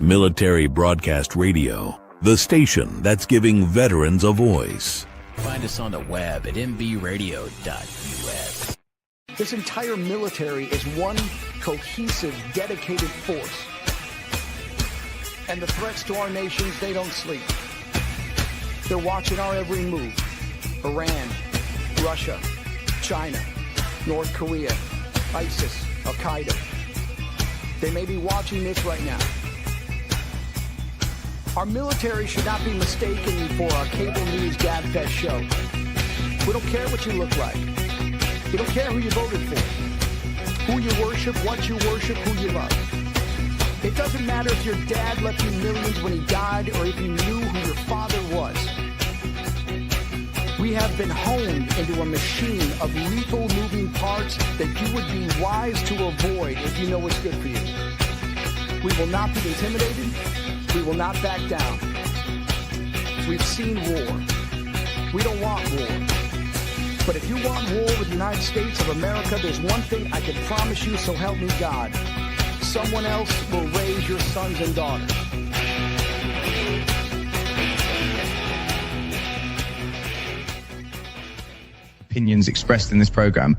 Military Broadcast Radio, the station that's giving veterans a voice. Find us on the web at mbradio.us. This entire military is one cohesive, dedicated force. And the threats to our nations, they don't sleep. They're watching our every move. Iran, Russia, China, North Korea, ISIS, Al-Qaeda. They may be watching this right now. Our military should not be mistaken for a cable news gabfest show. We don't care what you look like. We don't care who you voted for, who you worship, what you worship, who you love. It doesn't matter if your dad left you millions when he died or if you knew who your father was. We have been honed into a machine of lethal moving parts that you would be wise to avoid if you know what's good for you. We will not be intimidated. We will not back down. We've seen war. We don't want war. But if you want war with the United States of America, there's one thing I can promise you, so help me God. Someone else will raise your sons and daughters. Opinions expressed in this program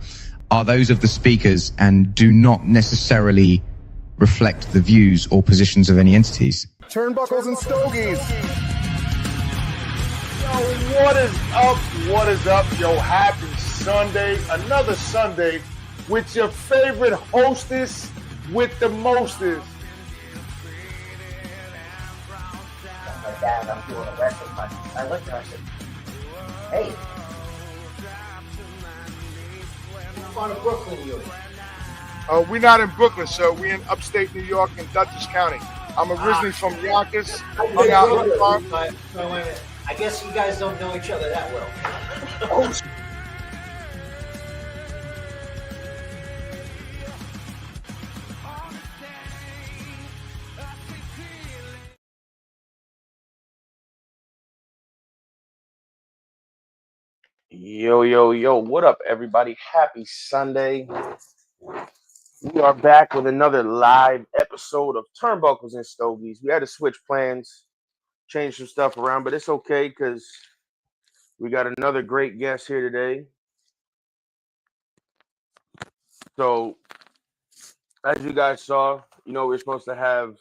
are those of the speakers and do not necessarily reflect the views or positions of any entities. Turnbuckles and Stogies. Yo, what is up? What is up? Yo, happy Sunday. Another Sunday with your favorite hostess with the mostest. My dad, I'm doing a wrestling match. I looked at her and said, hey, I'm on to Brooklyn, you. We're not in Brooklyn, sir. We're in upstate New York in Dutchess County. I'm originally from Yonkers. Hung out in the park. I guess you guys don't know each other that well. Oh, Yo, what up, everybody? Happy Sunday. We are back with another live episode of Turnbuckles and Stogies. We had to switch plans, change some stuff around, but it's okay because we got another great guest here today. So, as you guys saw, we're supposed to have,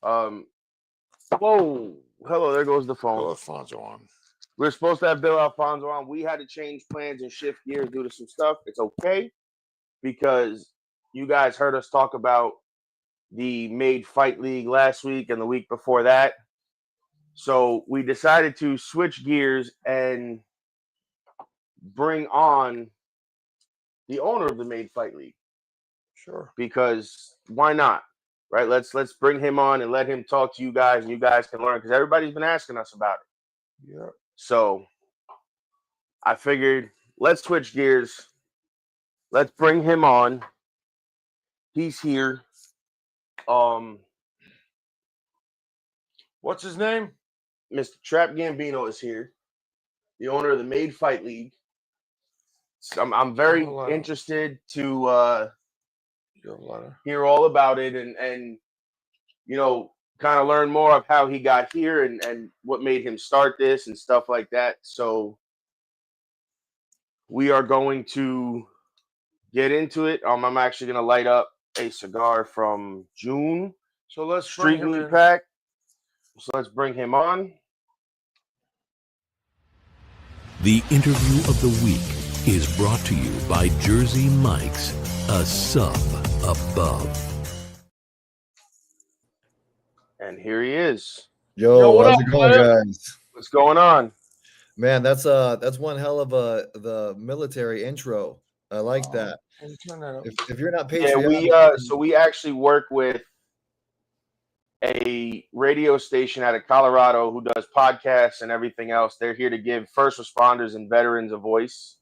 hello, there goes the phone. Bill Alfonso on. We're supposed to have Bill Alfonso on. We had to change plans and shift gears due to some stuff. It's okay because you guys heard us talk about the Made Fight League last week and the week before that. So we decided to switch gears and bring on the owner of the Made Fight League. Sure. Because why not? Right? Let's bring him on and let him talk to you guys, and you guys can learn because everybody's been asking us about it. Yeah. So I figured let's switch gears. Let's bring him on. He's here. What's his name? Mr. Trap Gambino is here, the owner of the Made Fight League. So I'm very interested to hear all about it and kind of learn more of how he got here and what made him start this and stuff like that. So we are going to get into it. I'm actually going to light up a cigar from June. So let's Street Meat Pack. So let's bring him on. The interview of the week is brought to you by Jersey Mike's, a sub above. And here he is. Yo, what how's up, it going, man? guys? What's going on? Man, that's one hell of the military intro. I like that. If you're not patriotic, we actually work with a radio station out of Colorado who does podcasts and everything else. They're here to give first responders and veterans a voice,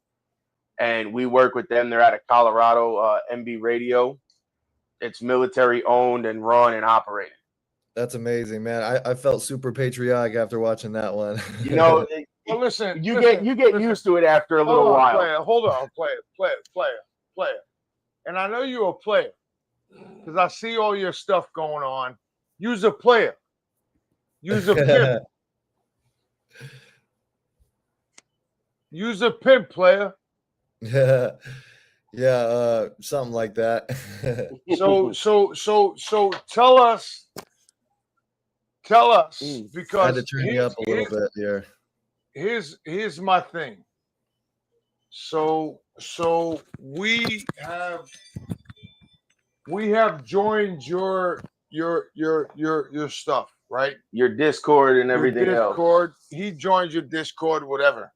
and we work with them. They're out of Colorado, MB Radio. It's military owned and run and operated. that's amazing, man. I felt super patriotic after watching that one. Well, listen, you get used to it after a little while. Hold on, player. And I know you're a player because I see all your stuff going on. Use a player. Use a pimp. Use a pimp, player. Yeah, something like that. So tell us I had because to turn you up a little bit here. Here's my thing. So we have joined your stuff, right? Your Discord and everything else. Discord. He joined your Discord, whatever.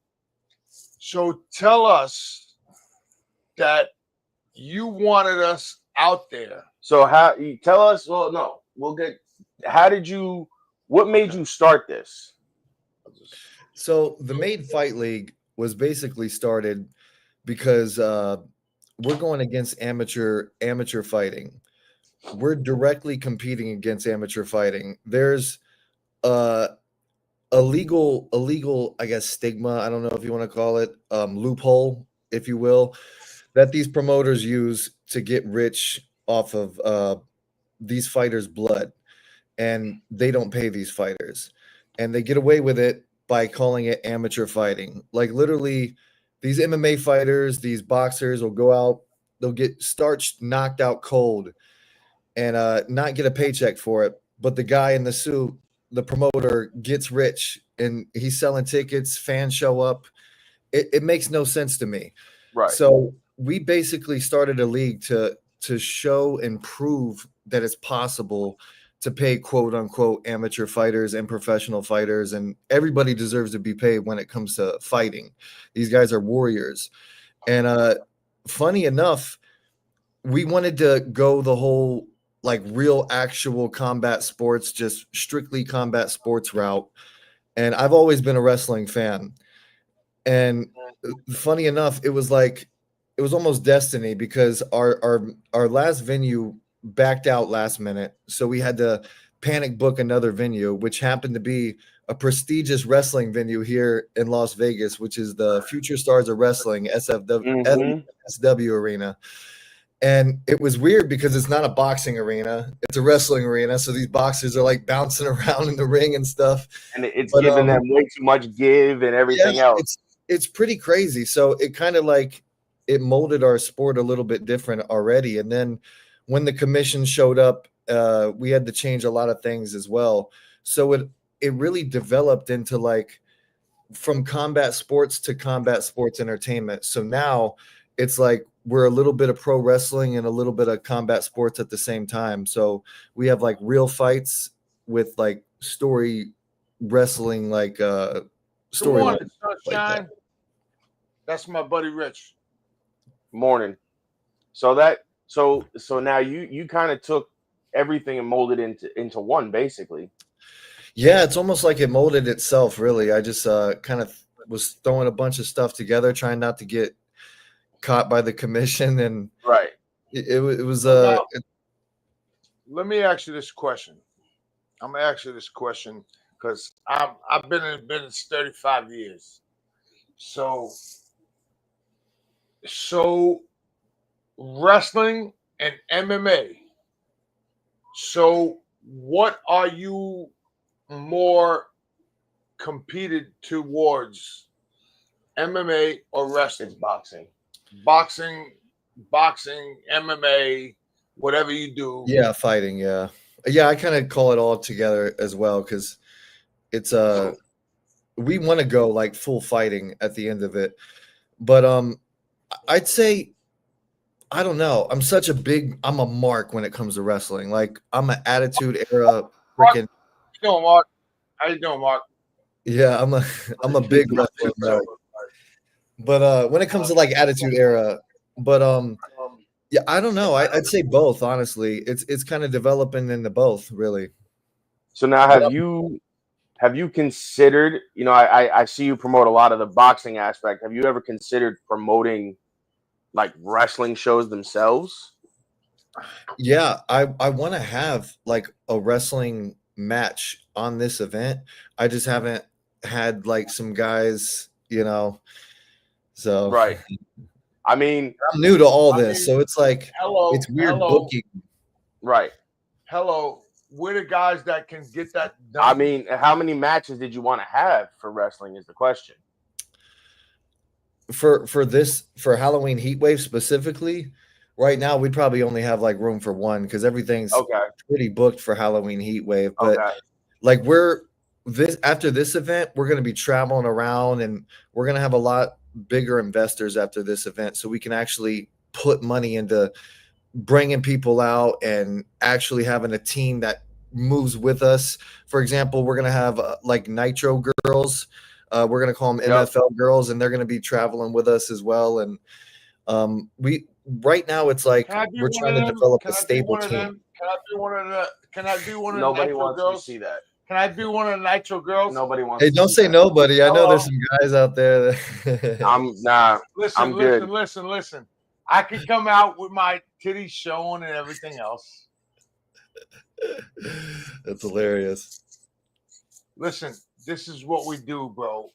So tell us that you wanted us out there. So how you tell us? Well, no, we'll get. How did you? What made you start this? So the Made Fight League was basically started because we're going against amateur fighting. We're directly competing against amateur fighting. There's a legal, I guess, stigma. I don't know if you want to call it loophole, if you will, that these promoters use to get rich off of these fighters' blood, and they don't pay these fighters, and they get away with it by calling it amateur fighting. Like literally, these MMA fighters, these boxers will go out, they'll get starched, knocked out cold, and not get a paycheck for it. But the guy in the suit, the promoter, gets rich, and he's selling tickets. Fans show up. It makes no sense to me. Right. So we basically started a league to show and prove that it's possible to pay quote unquote amateur fighters and professional fighters, and everybody deserves to be paid when it comes to fighting. These guys are warriors. And funny enough, we wanted to go the whole like real actual combat sports, just strictly combat sports route. And I've always been a wrestling fan. And funny enough, it was almost destiny because our last venue backed out last minute. So we had to panic book another venue, which happened to be a prestigious wrestling venue here in Las Vegas, which is the Future Stars of Wrestling, SW Arena. And it was weird because it's not a boxing arena. It's a wrestling arena. So these boxers are like bouncing around in the ring and stuff. And it's giving them way too much give and everything else. It's pretty crazy. So it kind of like it molded our sport a little bit different already. And then when the commission showed up, we had to change a lot of things as well. So it really developed into like from combat sports to combat sports entertainment. So now it's like we're a little bit of pro wrestling and a little bit of combat sports at the same time. So we have like real fights with like story wrestling, like story. Morning, sunshine. Like that's my buddy Rich. Morning. So now you kind of took everything and molded into one, basically. Yeah, it's almost like it molded itself, really. I just kind of was throwing a bunch of stuff together, trying not to get caught by the commission, and right. It was. Let me ask you this question. I'm gonna ask you this question because I've been in business 35 years. So wrestling and MMA. So what are you more competed towards, MMA or wrestling? It's boxing. Boxing, MMA, whatever you do. Yeah, fighting. Yeah. I kind of call it all together as well because it's we want to go like full fighting at the end of it, but I'd say I don't know. I'm a mark when it comes to wrestling. Like I'm an attitude era freaking. How you doing, Mark? Yeah, I'm a big wrestler, bro. But when it comes to like attitude era, but yeah, I don't know. I'd say both, honestly. It's kind of developing into both, really. So now have you considered, I see you promote a lot of the boxing aspect. Have you ever considered promoting like wrestling shows themselves? Yeah, I want to have like a wrestling match on this event. I just haven't had like some guys, so right. I mean, I'm new to all this, so it's like it's weird booking. Right. Hello, we're the guys that can get that done. I mean, how many matches did you want to have for wrestling is the question. For Halloween Heatwave specifically, right now we'd probably only have like room for one because everything's pretty booked for Halloween Heatwave. But like after this event, we're going to be traveling around and we're going to have a lot bigger investors after this event, so we can actually put money into bringing people out and actually having a team that moves with us. For example, we're going to have like Nitro girls. We're going to call them MFL girls, and they're going to be traveling with us as well. And right now it's like we're trying to develop a stable team. Can I be one of the? Can I be one of the Nobody Nitro wants girls? to see that. Can I be one of the Nitro girls? Nobody wants. Hey, to don't see say that. nobody. I know there's some guys out there. Listen, I'm good. Listen. I could come out with my titties showing and everything else. That's hilarious. Listen, this is what we do, bro.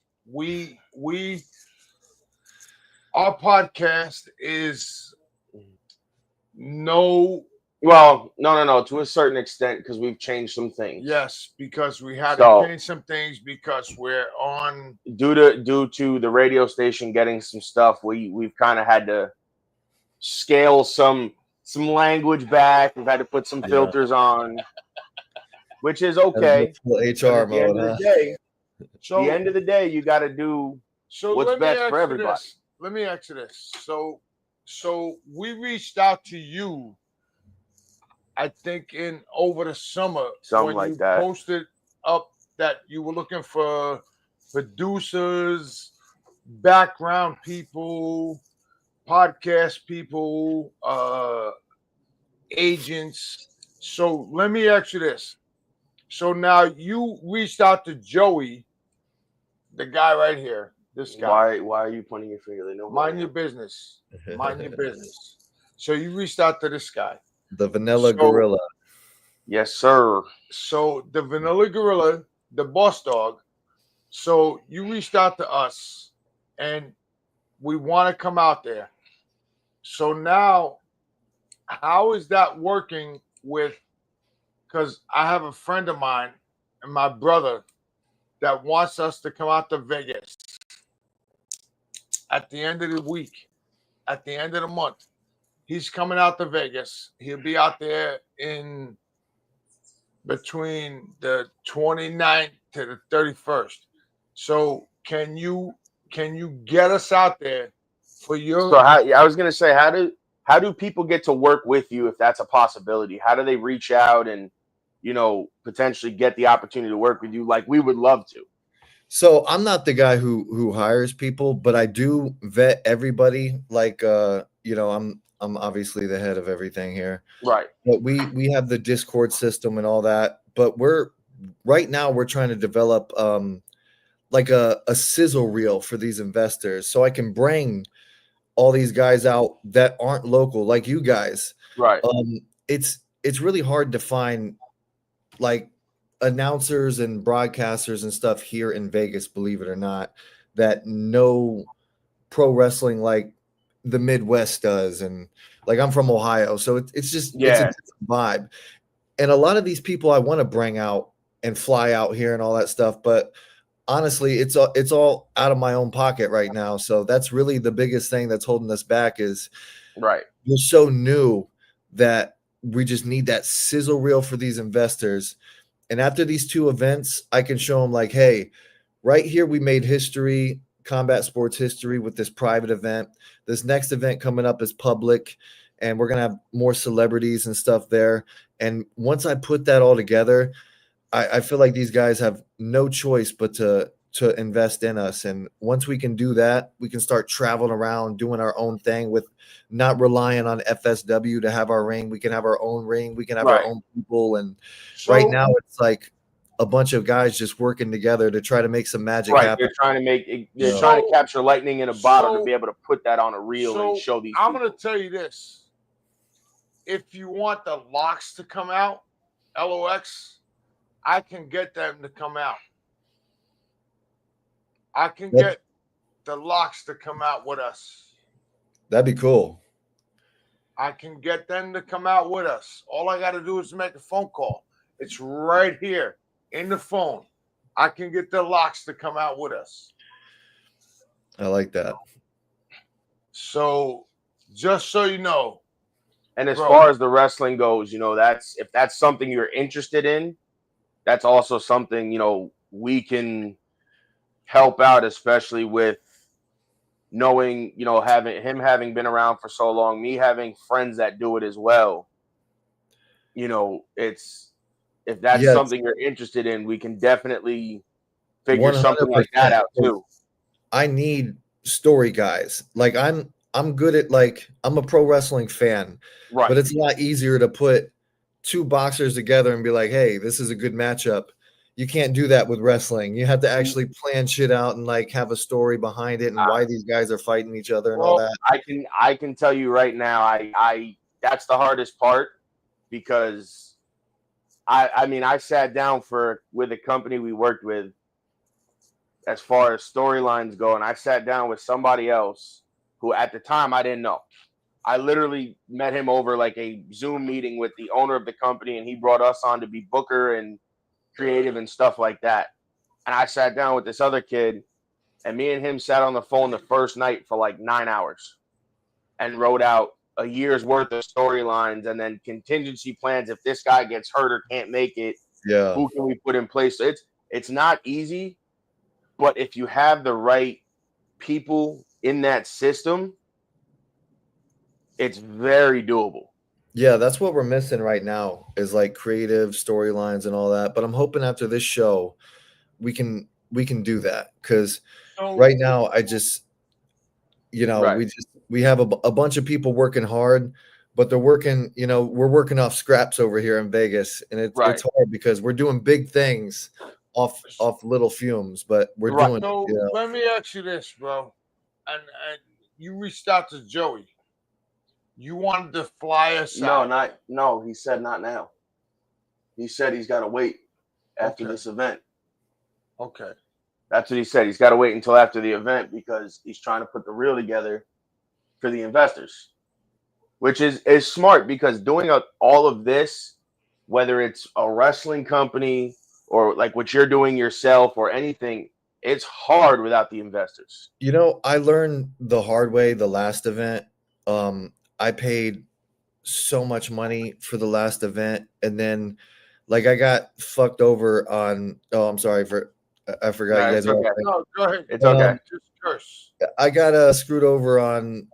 Our podcast is no. To a certain extent, because we've changed some things. Yes, because we had to change some things because we're on due to the radio station getting some stuff. We've kind of had to scale some language back. We've had to put some filters on, which is okay. HR mode. So the end of the day, you got to do what's best for everybody. Let me ask you this. So we reached out to you, I think in over the summer, something like that. Posted up that you were looking for producers, background people, podcast people, agents. So let me ask you this. So now you reached out to Joey, the guy right here. This guy. Why are you pointing your finger? They know. Mind your business. Mind your business. So you reached out to this guy. The Vanilla Gorilla. Yes, sir. So the Vanilla Gorilla, the boss dog. So you reached out to us and we want to come out there. So now, how is that working with, because I have a friend of mine and my brother that wants us to come out to Vegas at the end of the week, at the end of the month. He's coming out to Vegas. He'll be out there in between the 29th to the 31st. So can you get us out there for your? So I was gonna say, how do people get to work with you if that's a possibility? How do they reach out and potentially get the opportunity to work with you? Like we would love to. So I'm not the guy who hires people, but I do vet everybody. Like I'm obviously the head of everything here. Right. But we have the Discord system and all that. But right now we're trying to develop like a sizzle reel for these investors, so I can bring all these guys out that aren't local, like you guys. Right. It's really hard to find like announcers and broadcasters and stuff here in Vegas, believe it or not, that know pro wrestling like the Midwest does. And like I'm from Ohio, so it's just it's a different vibe. And a lot of these people I want to bring out and fly out here and all that stuff, but honestly, it's all out of my own pocket right now. So that's really the biggest thing that's holding us back is we're so new that we just need that sizzle reel for these investors. And after these two events, I can show them like, hey, right here, we made history, combat sports history with this private event. This next event coming up is public, and we're going to have more celebrities and stuff there. And once I put that all together, I feel like these guys have no choice but to invest in us. And once we can do that, we can start traveling around doing our own thing with not relying on FSW to have our ring. We can have our own ring. We can have our own people. And right now it's like a bunch of guys just working together to try to make some magic happen. They're trying to capture lightning in a bottle to be able to put that on a reel and show these I'm going to tell you this. If you want the locks to come out, LOX, I can get them to come out. I can get the locks to come out with us. That'd be cool. I can get them to come out with us. All I got to do is make a phone call. It's right here in the phone. I can get the locks to come out with us. I like that. So, just so you know. And as Bro. far as the wrestling goes, if that's something you're interested in, that's also something, we can help out, especially with knowing, having been around for so long, me having friends that do it as well. If that's Yes. something you're interested in, we can definitely figure something like 100%. that out too. I need story guys. Like I'm good at I'm a pro wrestling fan, Right. but it's a lot easier to put two boxers together and be like, hey, this is a good matchup. You can't do that with wrestling. You have to actually plan shit out and have a story behind it and why these guys are fighting each other and all that. I can tell you right now, I that's the hardest part, because I sat down with a company we worked with as far as storylines go, and I sat down with somebody else who at the time I didn't know. I literally met him over like a Zoom meeting with the owner of the company, and he brought us on to be booker and creative and stuff like that. And I sat down with this other kid, and me and him sat on the phone the first night for like 9 hours and wrote out a year's worth of storylines and then contingency plans. If this guy gets hurt or can't make it, who can we put in place? So it's not easy, but if you have the right people in that system, it's very doable. Yeah, that's what we're missing right now is creative storylines and all that. But I'm hoping after this show we can do that, because right now I just we have a bunch of people working hard, but they're working, we're working off scraps over here in Vegas, and it's hard because we're doing big things off little fumes, but we're doing. So let me ask you this, bro, and you reached out to Joey. You wanted to fly us out. No, he said not now. He said he's got to wait after this event. Okay. That's what he said. He's got to wait until after the event because he's trying to put the reel together for the investors, which is smart, because doing all of this, whether it's a wrestling company or like what you're doing yourself or anything, it's hard without the investors. I learned the hard way the last event. I paid so much money for the last event, and then I got fucked over on. Oh, I'm sorry I forgot. No, you guys. No, go ahead. It's okay. Just curse. I got screwed over on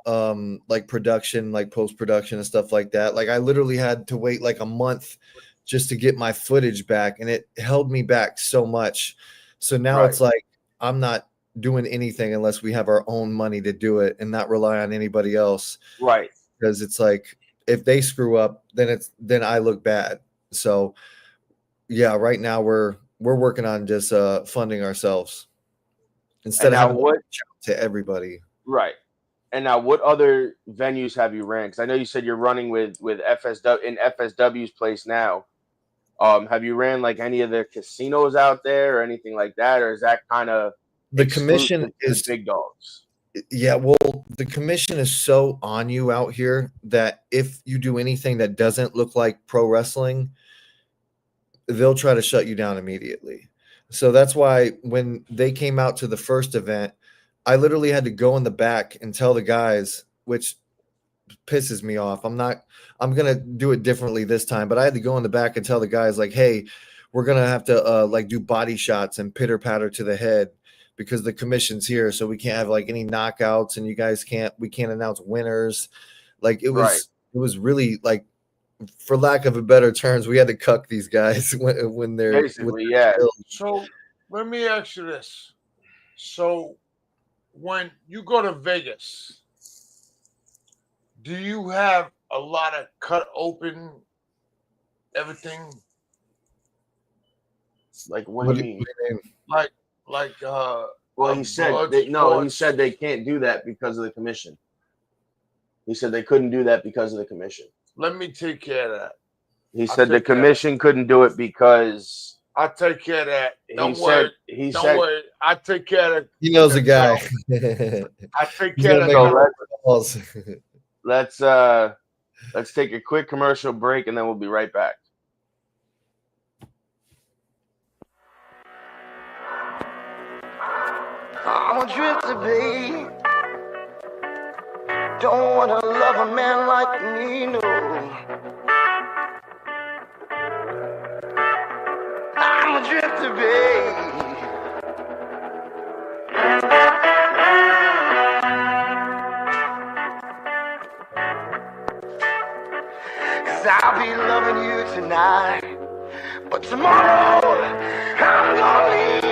production, post production and stuff like that. I literally had to wait a month just to get my footage back, and it held me back so much. So now it's I'm not doing anything unless we have our own money to do it and not rely on anybody else. Right. Because it's if they screw up, then I look bad. So yeah, right now we're working on just funding ourselves instead of having to everybody. Right. And now, what other venues have you ran? Because I know you said you're running with FSW in FSW's place now. Have you ran any of the casinos out there or anything like that, or is that kind of the commission is big dogs? Yeah, well, the commission is so on you out here that if you do anything that doesn't look like pro wrestling, they'll try to shut you down immediately. So that's why when they came out to the first event, I literally had to go in the back and tell the guys, which pisses me off. I'm going to do it differently this time, but I had to go in the back and tell the guys hey, we're going to have to do body shots and pitter patter to the head, because the commission's here, so we can't have any knockouts, and we can't announce winners. It was really for lack of a better terms, we had to cuck these guys when they're basically, yeah. So let me ask you this. So when you go to Vegas, do you have a lot of cut open everything? What do you mean? Well, he said he said they can't do that because of the commission. He said they couldn't do that because of the commission. Let me take care of that. He said the commission couldn't do it because I'll take care of that. Don't worry. I take care of it. He knows a guy. I take care of that. Let's take a quick commercial break, and then we'll be right back. a drifter, babe. Don't wanna love a man like me, no. I'm a drifter, babe. 'Cause I'll be loving you tonight, but tomorrow I'm gonna leave.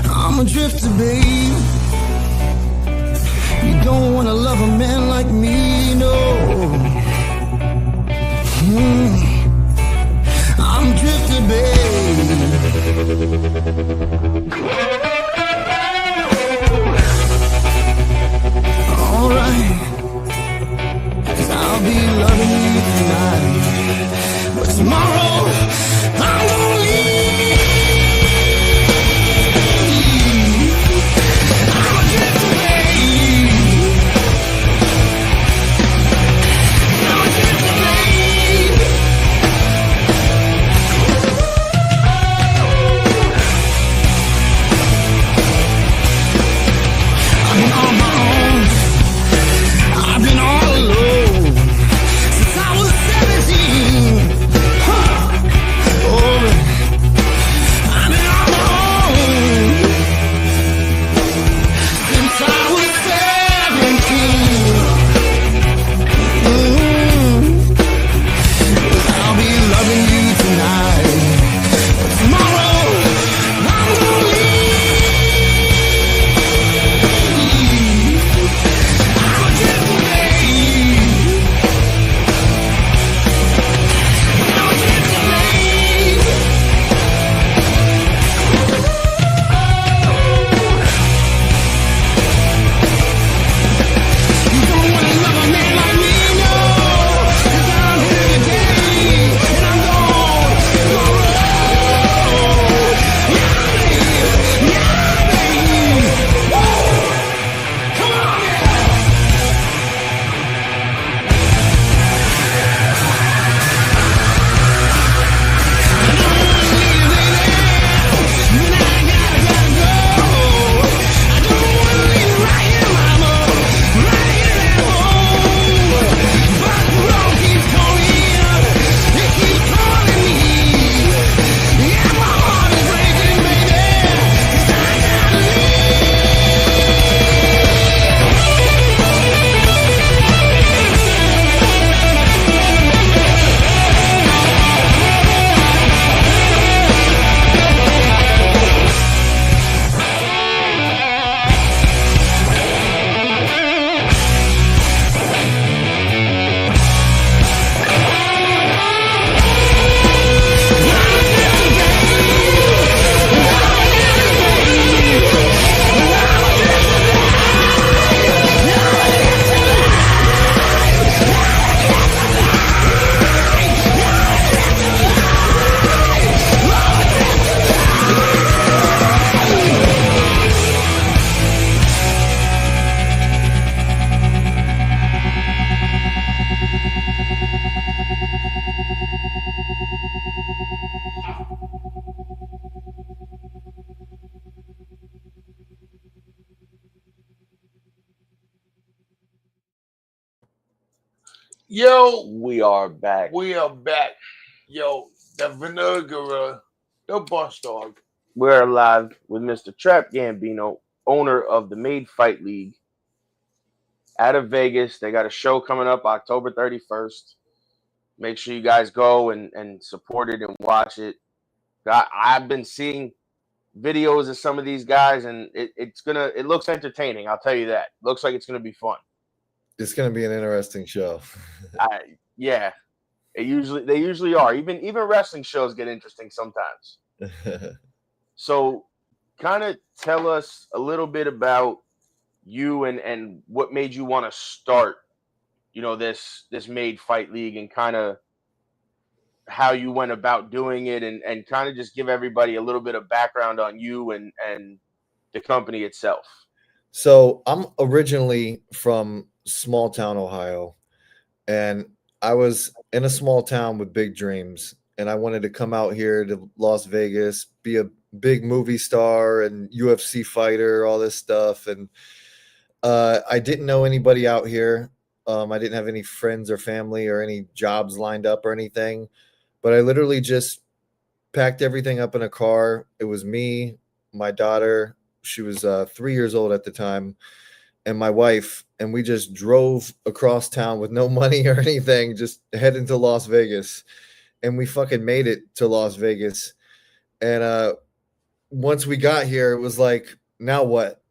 I'm a drifter, babe. You don't wanna love a man like me, no. I'm a drifter, babe. Alright, 'cause I'll be loving you tonight, but tomorrow I'm gonna leave. I've been all alone since I was 17. Oh, I've been on my own since I was 17. I'll be loving you tonight, but tomorrow I'm gonna leave. Yo, We are back. we are back. Yo, the Vanilla Gorilla, the Boss Dog. We're live with Mr. Trap Gambino, owner of the Made Fight League out of Vegas. They got a show coming up October 31st. Make sure you guys go and support it and watch it. I've been seeing videos of some of these guys, and it looks entertaining. I'll tell you that. Looks like it's gonna be fun. It's going to be an interesting show. Yeah, they usually are. Even wrestling shows get interesting sometimes. So, kind of tell us a little bit about you and what made you want to start, this Made Fight League, and kind of how you went about doing it, and kind of just give everybody a little bit of background on you and the company itself. So I'm originally from small town Ohio, and I was in a small town with big dreams, and I wanted to come out here to Las Vegas, be a big movie star and UFC fighter, all this stuff. And I didn't know anybody out here. I didn't have any friends or family or any jobs lined up or anything, but I literally just packed everything up in a car. It was me, my daughter. She was 3 years old at the time, and my wife, and we just drove across town with no money or anything, just heading to Las Vegas. And we fucking made it to Las Vegas. And once we got here, it was like, now what?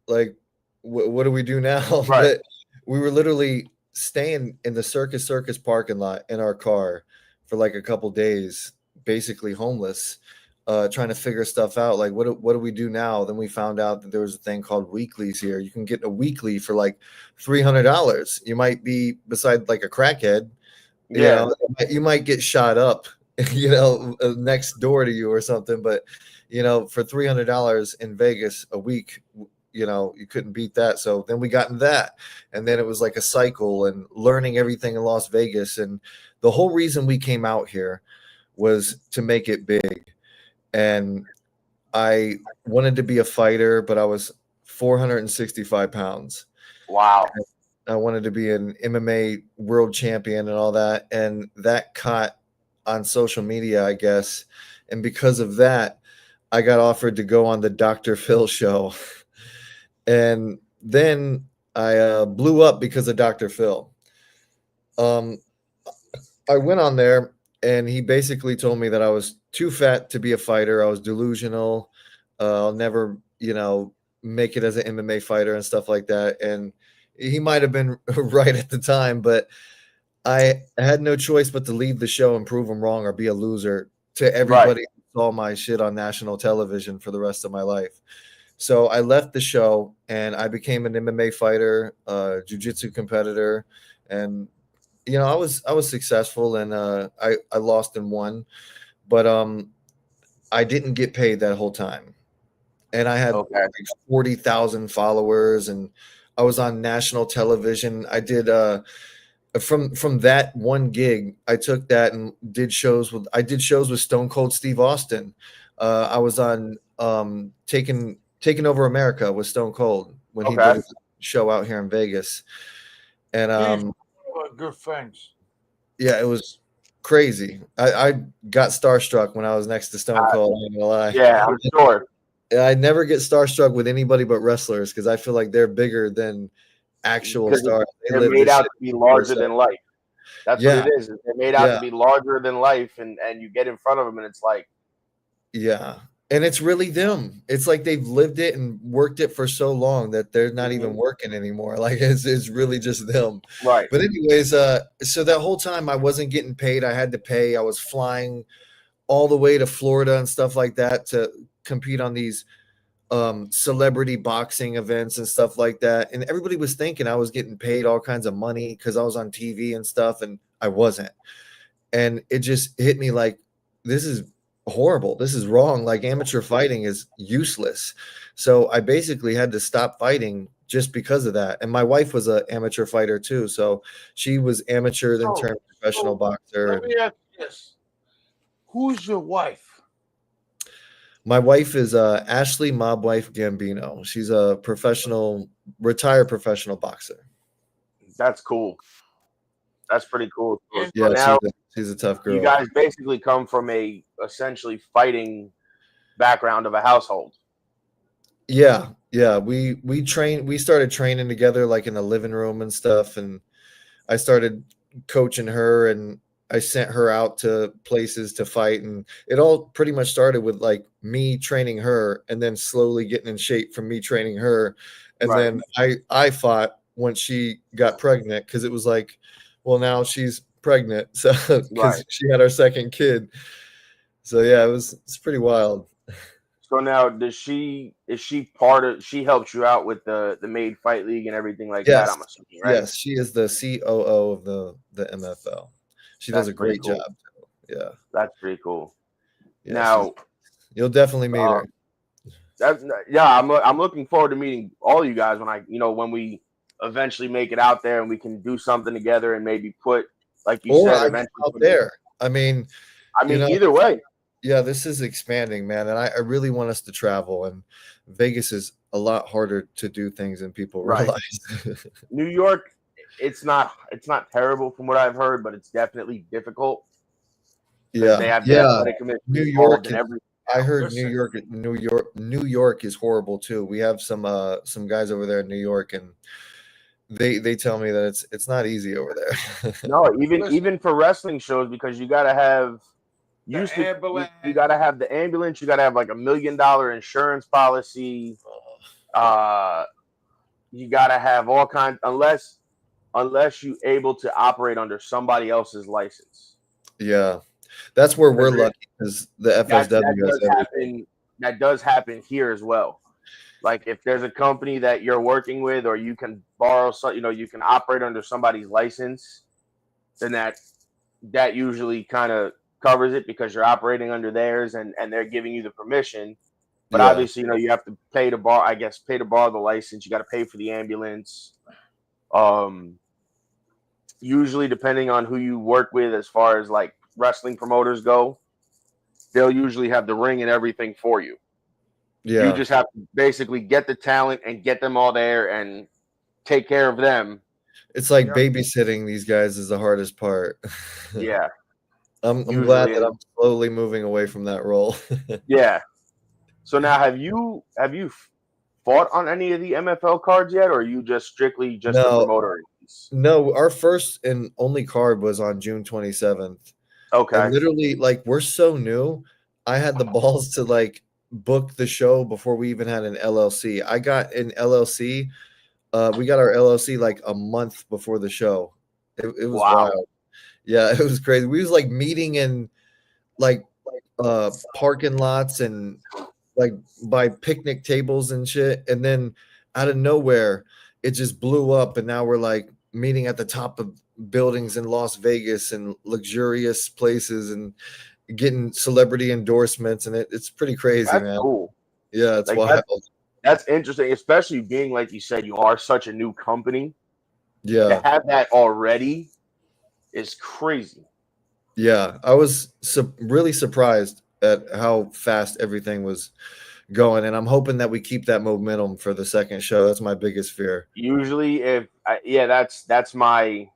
Like, what do we do now? Right. But we were literally staying in the circus parking lot in our car for like a couple days, basically homeless, trying to figure stuff out. Like, what do we do now? Then we found out that there was a thing called weeklies here. You can get a weekly for like $300. You might be beside like a crackhead. Yeah. You might get shot up, next door to you or something. But, for $300 in Vegas a week, you couldn't beat that. So then we got in that. And then it was like a cycle and learning everything in Las Vegas. And the whole reason we came out here was to make it big. And I wanted to be a fighter, but I was 465 pounds. Wow. I wanted to be an MMA world champion and all that. And that caught on social media, I guess. And because of that, I got offered to go on the Dr. Phil show. And then I blew up because of Dr. Phil. I went on there, and he basically told me that I was too fat to be a fighter. I was delusional. I'll never, make it as an MMA fighter and stuff like that. And he might have been right at the time, but I had no choice but to leave the show and prove him wrong or be a loser to everybody who saw my shit on national television for the rest of my life. So I left the show and I became an MMA fighter, jiu-jitsu competitor, and I was successful, and I lost and won, but I didn't get paid that whole time, and I had like 40,000 followers, and I was on national television. I did from that one gig, I took that and did shows with Stone Cold Steve Austin. I was on Taking Over America with Stone Cold when he did a show out here in Vegas. And good friends. Yeah, it was crazy. I got starstruck when I was next to Stone Cold. I'm not gonna lie. Yeah, I'm sure. I never get starstruck with anybody but wrestlers because I feel like they're bigger than actual stars. They're made out to be larger than life. That's what it is. They're made out to be larger than life, and you get in front of them, and it's like, yeah. And it's really them. It's like they've lived it and worked it for so long that they're not even working anymore. Like it's really just them. Right. But anyways, so that whole time I wasn't getting paid. I had to pay. I was flying all the way to Florida and stuff like that to compete on these celebrity boxing events and stuff like that. And everybody was thinking I was getting paid all kinds of money because I was on TV and stuff, and I wasn't. And it just hit me like, this is horrible. This is wrong. Like, amateur fighting is useless. So I basically had to stop fighting just because of that. And my wife was an amateur fighter too. So she was amateur, then turned professional boxer. Let me ask you this. Who's your wife? My wife is Ashley Mobwife Gambino. She's a retired professional boxer. That's cool. That's pretty cool. Yeah, now, she's a tough girl. You guys basically come from a essentially fighting background of a household. Yeah. We started training together like in the living room and stuff, and I started coaching her, and I sent her out to places to fight, and it all pretty much started with like me training her and then slowly getting in shape from me training her. And then I fought once she got pregnant, because it was like, well, now she's pregnant, so because she had our second kid. So yeah, it's pretty wild. So now, is she part of? She helps you out with the Made Fight League and everything like that. Yes, I'm assuming, right? yes, she is the COO of the MFL. She does That's a pretty great cool. job. Yeah, That's pretty cool. yeah. Now, You'll definitely meet her. I'm looking forward to meeting all you guys when we eventually make it out there and we can do something together and maybe put, like you Or said, I eventually out there. I mean, either way. yeah, this is expanding, man, and I really want us to travel. And Vegas is a lot harder to do things than people Right. realize. New York, it's not terrible from what I've heard, but it's definitely difficult. Yeah, They have the yeah. athletic commission New involved York. in everything. I heard Listen. New York is horrible too. We have some guys over there in New York, and they tell me that it's not easy over there. No, even for wrestling shows, because you got to have you got to have the ambulance. You got to have like $1 million insurance policy. You got to have all kinds, unless you able to operate under somebody else's license. Yeah, that's where we're lucky, because the FSW has everything. That does happen here as well. Like if there's a company that you're working with, or you can borrow you can operate under somebody's license, then that usually kind of covers it, because you're operating under theirs and they're giving you the permission. But Yeah. obviously, you have to pay to borrow the license. You got to pay for the ambulance. Usually, depending on who you work with, as far as like wrestling promoters go, they'll usually have the ring and everything for you. Yeah. You just have to basically get the talent and get them all there and take care of them. It's like babysitting these guys is the hardest part. Yeah. I'm glad that I'm slowly moving away from that role. Yeah. So now, have you fought on any of the MFL cards yet, or are you just strictly the promoter? No, our first and only card was on June 27th. Okay. And literally, like, we're so new. I had the balls to like book the show before we even had an LLC. I got an LLC. We got our LLC like a month before the show. It was wild. Yeah, it was crazy. We was like meeting in like parking lots and like by picnic tables and shit. And then out of nowhere, it just blew up. And now we're like meeting at the top of buildings in Las Vegas and luxurious places and getting celebrity endorsements. And it's pretty crazy, That's man. Cool. Yeah, it's wild. That's interesting, especially being, like you said, you are such a new company. Yeah. To have that already is crazy. Yeah, I was really surprised at how fast everything was going, and I'm hoping that we keep that momentum for the second show. That's my biggest fear. Usually, that's my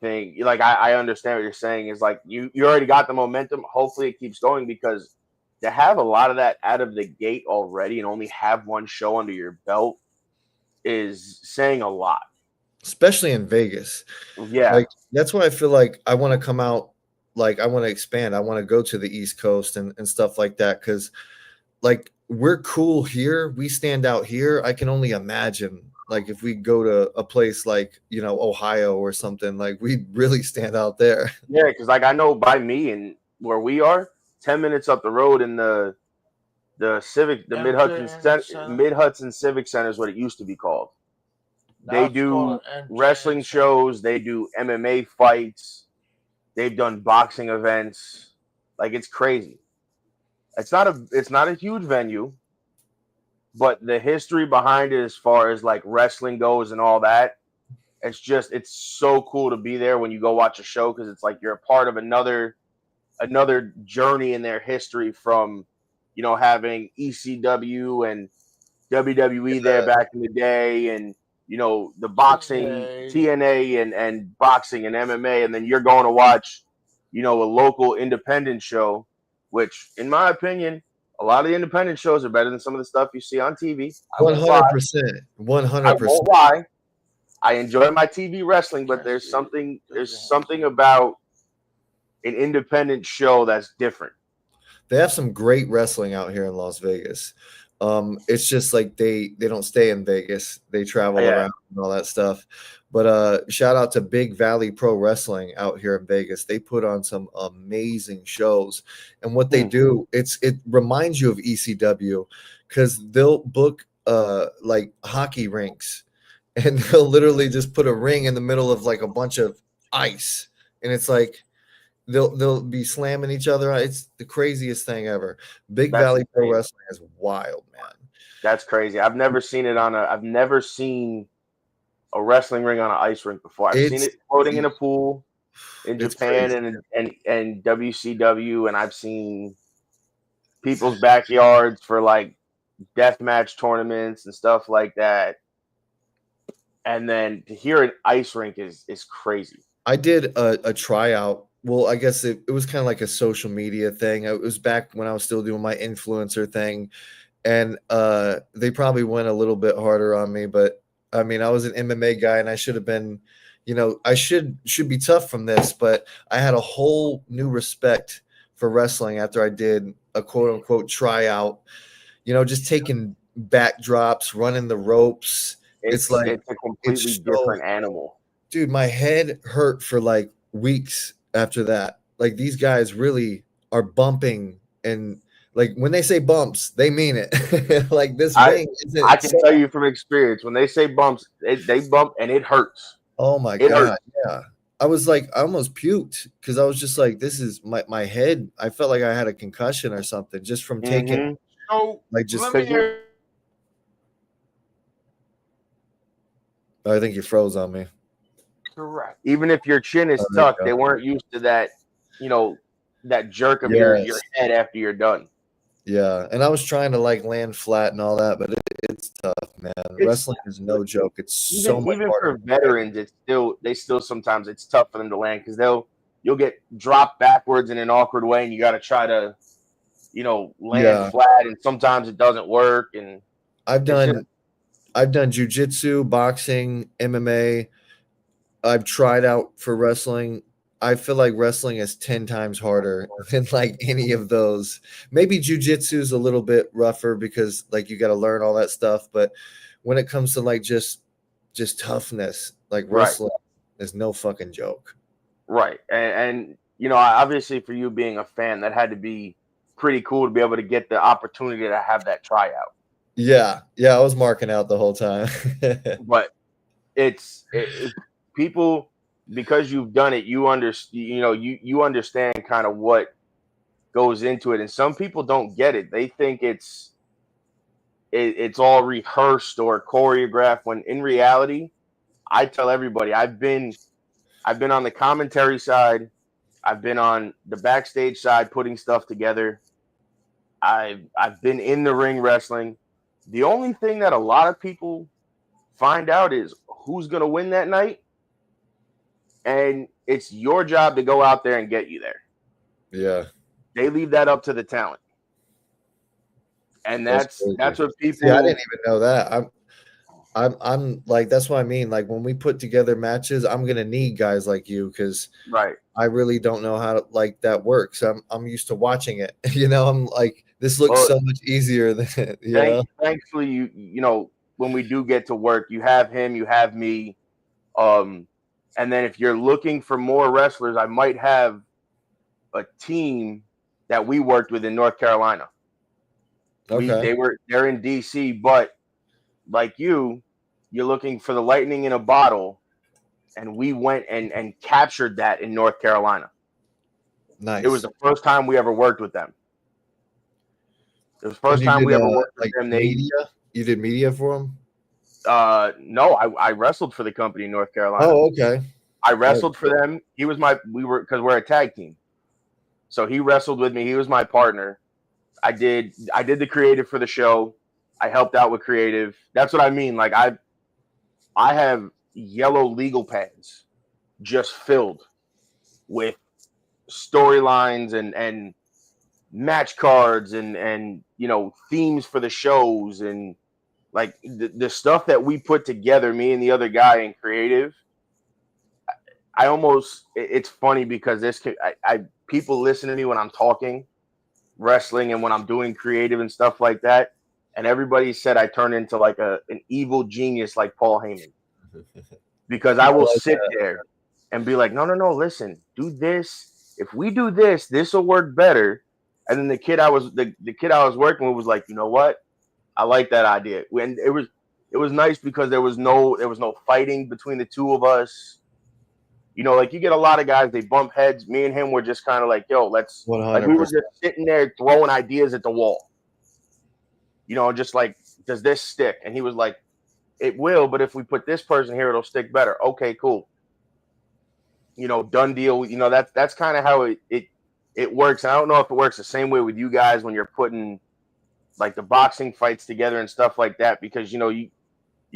thing. Like I understand what you're saying. Is like you already got the momentum. Hopefully, it keeps going, because to have a lot of that out of the gate already and only have one show under your belt is saying a lot. Especially in Vegas. Yeah. Like, that's why I feel like I want to come out, like I want to expand. I want to go to the East Coast and stuff like that, because like we're cool here. We stand out here. I can only imagine like if we go to a place like, Ohio or something, like we really stand out there. Yeah, because like I know by me and where we are, 10 minutes up the road in the Mid Hudson Civic Center is what it used to be called. They do wrestling shows. They do MMA fights. They've done boxing events. Like, it's crazy. It's not a huge venue, but the history behind it, as far as like wrestling goes and all that, it's so cool to be there when you go watch a show, because it's like you're a part of another journey in their history, from having ECW and WWE there back in the day, and the boxing, TNA and boxing and MMA, and then you're going to watch, a local independent show, which, in my opinion, a lot of the independent shows are better than some of the stuff you see on TV. 100%. 100%. I won't lie. I enjoy my TV wrestling, but there's something about an independent show that's different. They have some great wrestling out here in Las Vegas. It's just like they don't stay in Vegas. They travel Yeah. around and all that stuff. But shout out to Big Valley Pro Wrestling out here in Vegas. They put on some amazing shows. And what they do, it reminds you of ECW because they'll book like hockey rinks and they'll literally just put a ring in the middle of like a bunch of ice. And it's like they'll be slamming each other. It's the craziest thing ever. Big That's Valley Pro insane. Wrestling is wild, man. That's crazy. I've never seen it I've never seen a wrestling ring on an ice rink before. I've seen it floating in a pool in Japan and WCW, and I've seen people's backyards for like deathmatch tournaments and stuff like that. And then to hear an ice rink is crazy. I did a tryout. Well, I guess it was kind of like a social media thing. It was back when I was still doing my influencer thing. And they probably went a little bit harder on me. But, I mean, I was an MMA guy, and I should have been, I should be tough from this. But I had a whole new respect for wrestling after I did a quote-unquote tryout. Just taking backdrops, running the ropes. It's a completely different animal. Dude, my head hurt for like weeks after that. Like these guys really are bumping, and like when they say bumps, they mean it. Like this ring isn't. I can tell you from experience, when they say bumps, they bump and it hurts. Oh my God. Yeah. I was like, I almost puked because I was just like, this is my head. I felt like I had a concussion or something just from taking like just I think you froze on me. Correct. Even if your chin is tucked, they weren't used to that, that jerk of your head after you're done. Yeah, and I was trying to like land flat and all that, but it's tough, man. Wrestling is no joke. It's so much even harder. For veterans, it's still sometimes it's tough for them to land because you'll get dropped backwards in an awkward way, and you got to try to, land flat, and sometimes it doesn't work. And I've done jujitsu, boxing, MMA. I've tried out for wrestling. I feel like wrestling is 10 times harder than like any of those. Maybe jujitsu is a little bit rougher because like you got to learn all that stuff. But when it comes to like just toughness, like wrestling is no fucking joke. Right. And obviously for you being a fan, that had to be pretty cool to be able to get the opportunity to have that tryout. Yeah. I was marking out the whole time. But it's people, because you've done it, you understand kind of what goes into it. And some people don't get it. They think it's all rehearsed or choreographed, when in reality, I tell everybody, I've been on the commentary side, I've been on the backstage side putting stuff together. I've been in the ring wrestling. The only thing that a lot of people find out is who's going to win that night. And it's your job to go out there and get you there. Yeah. They leave that up to the talent. And that's what people. See, I didn't even know that. I'm like, that's what I mean. Like when we put together matches, I'm going to need guys like you because I really don't know how like that works. I'm used to watching it. I'm like, this looks so much easier than Thankfully, you when we do get to work, you have him, you have me. And then if you're looking for more wrestlers, I might have a team that we worked with in North Carolina. Okay. They're in DC, but like you're looking for the lightning in a bottle, and we went and captured that in North Carolina. Nice. It was the first time we ever worked with them. It was the first time we ever worked with them. You did media for them? No, I wrestled for the company in North Carolina. Oh, okay. I wrestled for them. Because we're a tag team. So he wrestled with me. He was my partner. I did the creative for the show. I helped out with creative. That's what I mean. Like I have yellow legal pads just filled with storylines and match cards and themes for the shows, and like the stuff that we put together, me and the other guy in creative. It's funny because people listen to me when I'm talking wrestling and when I'm doing creative and stuff like that, and everybody said I turned into like an evil genius like Paul Heyman, because I will sit there and be like, no, listen, do this. If we do this, this will work better. And then the kid I was working with was like, you know what? I like that idea. When it was nice because there was no fighting between the two of us. You know, like you get a lot of guys, they bump heads. Me and him were just kind of like, yo, let's 100%. like we were just sitting there throwing ideas at the wall. You know, just like, does this stick? And he was like, it will, but if we put this person here, it'll stick better. Okay, cool. You know, done deal. You know, that's kind of how it works. And I don't know if it works the same way with you guys when you're putting like the boxing fights together and stuff like that, because you know you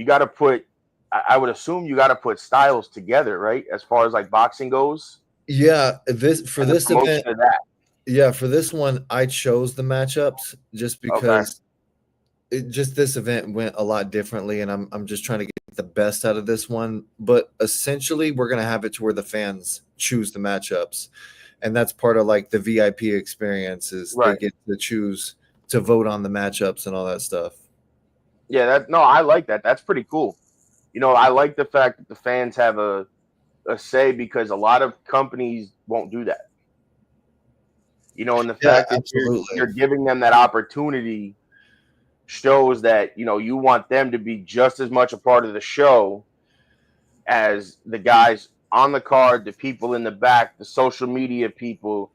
got to put. I would assume you got to put styles together, right? As far as like boxing goes. Yeah, this event. Of that. Yeah, for this one, I chose the matchups just because this event went a lot differently, and I'm just trying to get the best out of this one. But essentially, we're gonna have it to where the fans choose the matchups, and that's part of like the VIP experiences. Right. They get to choose to vote on the matchups and all that stuff. Yeah, I like that. That's pretty cool. You know, I like the fact that the fans have a say, because a lot of companies won't do that. You know, and the fact that you're giving them that opportunity shows that, you know, you want them to be just as much a part of the show as the guys on the card, the people in the back, the social media people,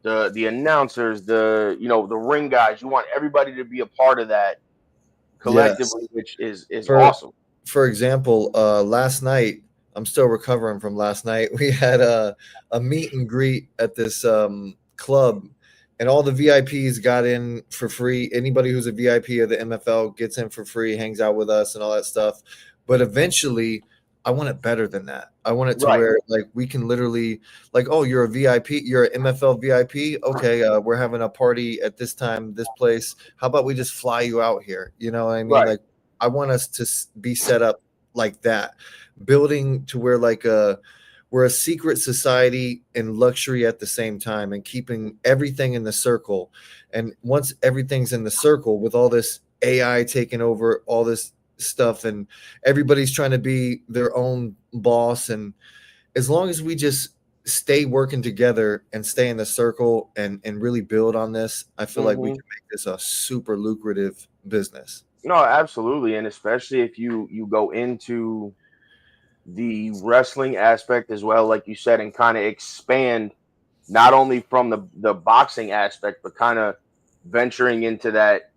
the announcers, the ring guys. You want everybody to be a part of that collectively, which is awesome. For example, last night, I'm still recovering from last night. We had a meet and greet at this club, and all the VIPs got in for free. Anybody who's a VIP of the MFL gets in for free, hangs out with us and all that stuff. But eventually, I want it better than that. I want it to where like we can literally like, oh, you're a VIP, you're an MFL VIP. Okay, we're having a party at this time, this place. How about we just fly you out here? You know what I mean? Right. Like, I want us to be set up like that, building to where like we're a secret society and luxury at the same time, and keeping everything in the circle. And once everything's in the circle, with all this AI taking over all this stuff, and everybody's trying to be their own boss, and as long as we just stay working together and stay in the circle and really build on this, I feel like we can make this a super lucrative business. No, absolutely. And especially if you go into the wrestling aspect as well, like you said, and kind of expand not only from the boxing aspect, but kind of venturing into that,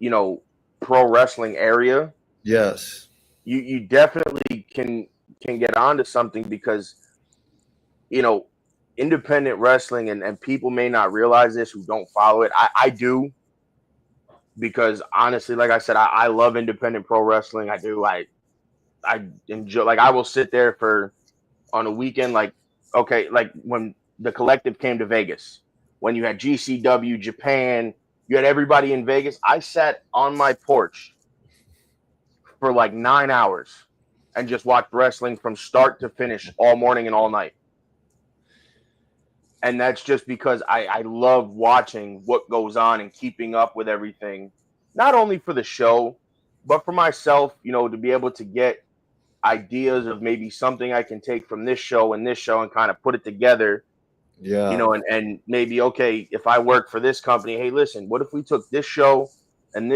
you know, pro wrestling area. Yes. You definitely can get onto something, because, you know, independent wrestling, and people may not realize this who don't follow it. I do. Because honestly, like I said, I love independent pro wrestling. I do. I enjoy, like, I will sit there on a weekend, like, okay, like when the collective came to Vegas, when you had GCW, Japan, you had everybody in Vegas. I sat on my porch for like 9 hours and just watched wrestling from start to finish all morning and all night. And that's just because I love watching what goes on and keeping up with everything, not only for the show, but for myself, you know, to be able to get ideas of maybe something I can take from this show and kind of put it together. Yeah. You know, and maybe, okay, if I work for this company, hey, listen, what if we took this show and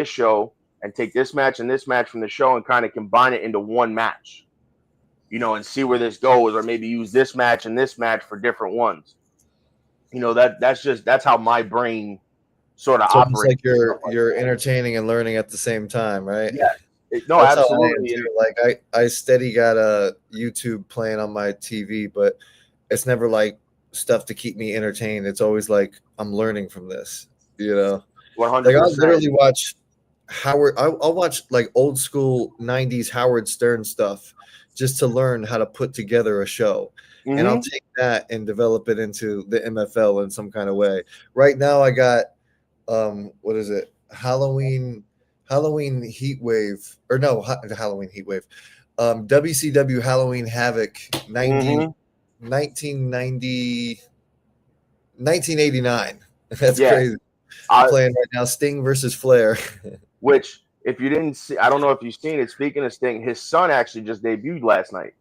take this match and this match from the show and kind of combine it into one match, you know, and see where this goes, or maybe use this match and this match for different ones. You know, that's how my brain sort of operates. Like you're entertaining and learning at the same time, right? Yeah. No, that's absolutely. Like I steady got a YouTube playing on my TV, but it's never like stuff to keep me entertained. It's always like I'm learning from this, you know. 100%. Like I'll literally watch I'll watch like old school 90s Howard Stern stuff just to learn how to put together a show. And I'll take that and develop it into the MFL in some kind of way. Right now I got what is it? Halloween Heat Wave, or no, Halloween Heat Wave. WCW Halloween Havoc 1989. That's crazy. I'm playing right now, Sting versus Flair. Which if you didn't see, I don't know if you've seen it. Speaking of Sting, his son actually just debuted last night.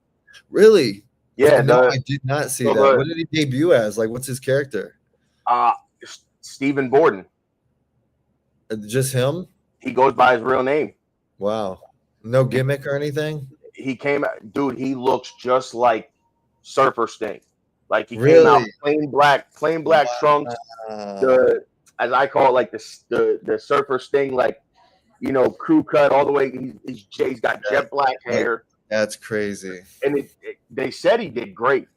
Really? Yeah, No, I did not see that. What did he debut as? Like, what's his character? Stephen Borden. Just him? He goes by his real name. Wow. No gimmick or anything? He came out, dude, he looks just like Surfer Sting. Like he Really? came out plain black trunks. As I call it, like the Surfer Sting, like, you know, crew cut all the way. He's got jet black hair. That's crazy. And they said he did great.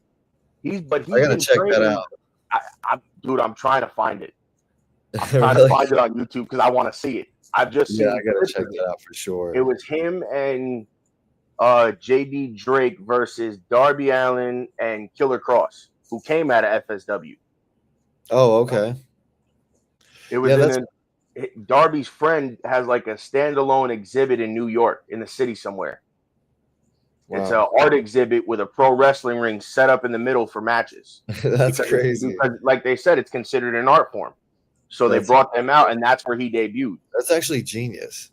I gotta check that out. Dude, I'm trying to find it. I'm trying to find it on YouTube because I want to see it. I've just seen. Yeah, I gotta check that out for sure. It was him and JD Drake versus Darby Allin and Killer Cross, who came out of FSW. Oh, okay. It was Darby's friend has like a standalone exhibit in New York in the city somewhere. Wow. It's an art exhibit with a pro wrestling ring set up in the middle for matches. That's crazy. Because, like they said, it's considered an art form. So they brought them out, and that's where he debuted. That's actually genius.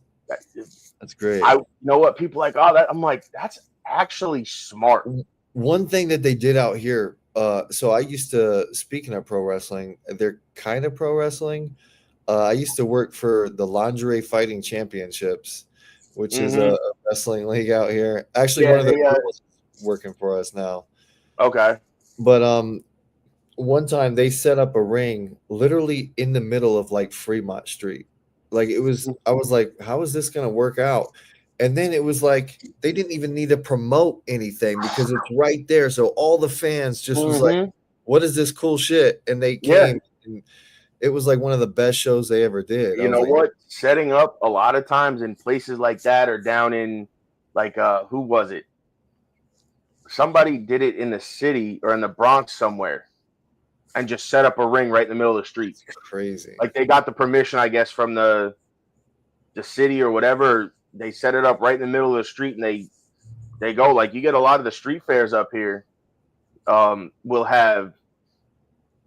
That's great. You know what? People like, I'm like, that's actually smart. One thing that they did out here, so I used to, speaking of pro wrestling, they're kind of pro wrestling. I used to work for the Lingerie Fighting Championships, which is a wrestling league out here. Actually, one of the girls is working for us now. Okay. But one time they set up a ring literally in the middle of like Fremont Street. Like I was like, how is this going to work out? And then it was like, they didn't even need to promote anything because it's right there. So all the fans just was like, what is this cool shit? And they came and it was like one of the best shows they ever did. You know what? Setting up a lot of times in places like that or down in like, who was it? Somebody did it in the city or in the Bronx somewhere and just set up a ring right in the middle of the street. Crazy. Like they got the permission, I guess, from the city or whatever. They set it up right in the middle of the street and they go. Like you get a lot of the street fairs up here will have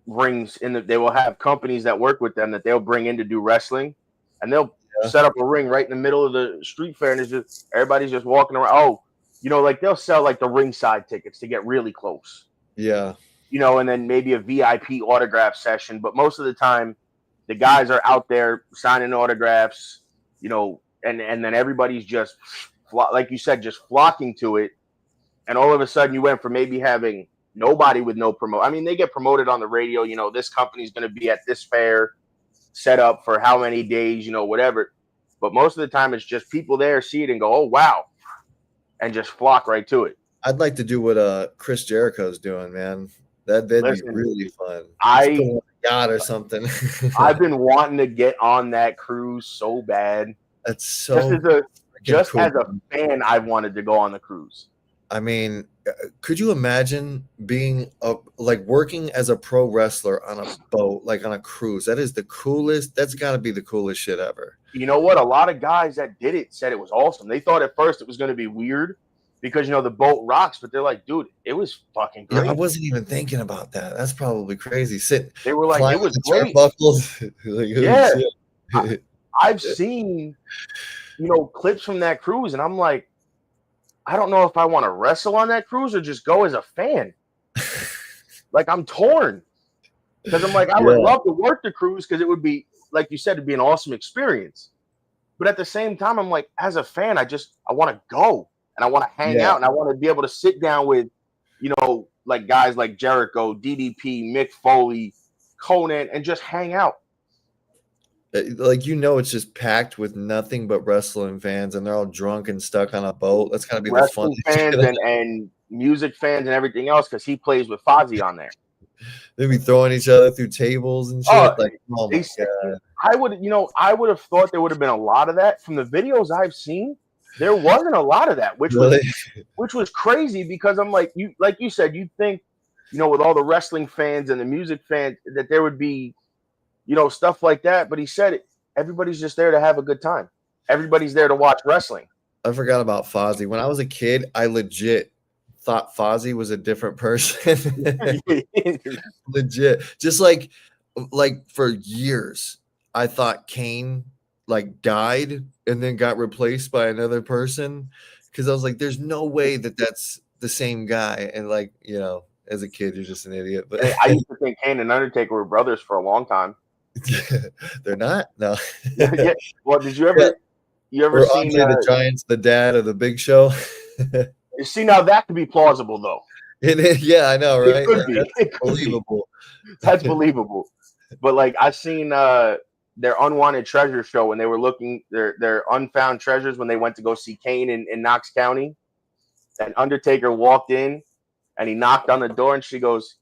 rings they will have companies that work with them that they'll bring in to do wrestling, and they'll set up a ring right in the middle of the street fair, and it's just everybody's just walking around. Oh, you know, like they'll sell like the ringside tickets to get really close. Yeah. You know, and then maybe a VIP autograph session, but most of the time the guys are out there signing autographs, you know, and then everybody's just like you said, just flocking to it, and all of a sudden you went from maybe having nobody with no promote. I mean, they get promoted on the radio, you know, this company's going to be at this fair set up for how many days, you know, whatever. But most of the time it's just people there see it and go, oh, wow, and just flock right to it. I'd like to do what Chris Jericho's doing, man. That'd be really fun. God or something. I've been wanting to get on that cruise so bad. That's so just as a fan, I wanted to go on the cruise. I mean, could you imagine being like working as a pro wrestler on a boat, like on a cruise? That is the coolest. That's got to be the coolest shit ever. You know what? A lot of guys that did it said it was awesome. They thought at first it was going to be weird because, you know, the boat rocks, but they're like, dude, it was fucking great. Yeah, I wasn't even thinking about that. That's probably crazy. They were like, it was great. Like, I've seen, you know, clips from that cruise, and I'm like, I don't know if I want to wrestle on that cruise or just go as a fan. Like, I'm torn because I'm like, I would love to work the cruise because it would be, like you said, it'd be an awesome experience. But at the same time, I'm like, as a fan, I want to go and I want to hang out and I want to be able to sit down with, you know, like guys like Jericho, DDP, Mick Foley, Conan, and just hang out. Like, you know, it's just packed with nothing but wrestling fans, and they're all drunk and stuck on a boat. That's gotta be the fun fans and music fans and everything else because he plays with Fozzy on there. They'd be throwing each other through tables and shit. Oh my God. I would have thought there would have been a lot of that. From the videos I've seen, there wasn't a lot of that, which was crazy because I'm like you said, you'd think, you know, with all the wrestling fans and the music fans that there would be, you know, stuff like that. But he said everybody's just there to have a good time. Everybody's there to watch wrestling. I forgot about Fozzy. When I was a kid, I legit thought Fozzy was a different person. Legit. Just like for years, I thought Kane like died and then got replaced by another person, because I was like, there's no way that that's the same guy. And like, as a kid, you're just an idiot. But I used to think Kane and Undertaker were brothers for a long time. they're not. No. Yeah. Well, did you ever Or seen Andre the Giant's the dad of the Big Show? you see, now that could be plausible though. Yeah, I know, right? It could be. That's It could believable. That's believable. But like I seen their unwanted treasure show when they were looking their unfound treasures when they went to go see Kane in Knox County. And Undertaker walked in and he knocked on the door and she goes,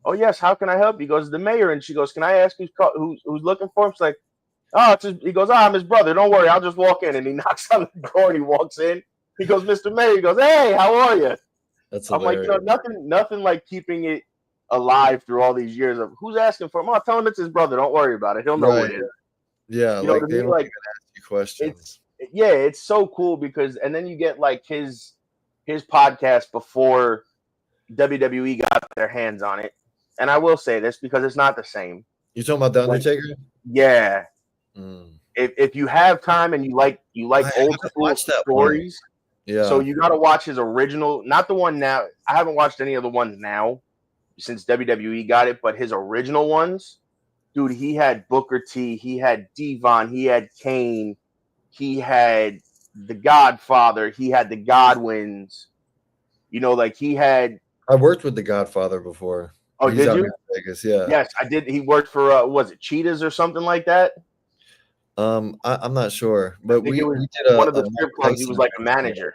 "Oh yes, how can I help you?" He goes, "The mayor." And she goes, "Can I ask who's looking for him?" She's like, "Oh, he goes, I'm his brother. Don't worry, I'll just walk in." And he knocks on the door and he walks in. He goes, "Mr. Mayor." He goes, "Hey, how are you?" That's I'm like, nothing like keeping it alive through all these years of who's asking for him. Oh, tell him it's his brother. Don't worry about it. He'll know who it is. Yeah, You know like what I they mean? don't Like, even ask you questions. it's so cool because, and then you get like his podcast before WWE got their hands on it. And I will say this because it's not the same. You talking about the Undertaker? Yeah. If you have time and you like old school stories, so you got to watch his original, not the one now. I haven't watched any of the ones now since WWE got it, but his original ones, dude. He had Booker T, he had Devon, he had Kane, he had the Godfather, he had the Godwins. Like he had. I worked with the Godfather before. Oh, He's did out you? here in Vegas, yeah. Yes, I did. He worked for was it Cheetahs or something like that? I'm not sure, but we did one of the strip clubs. He was like a manager.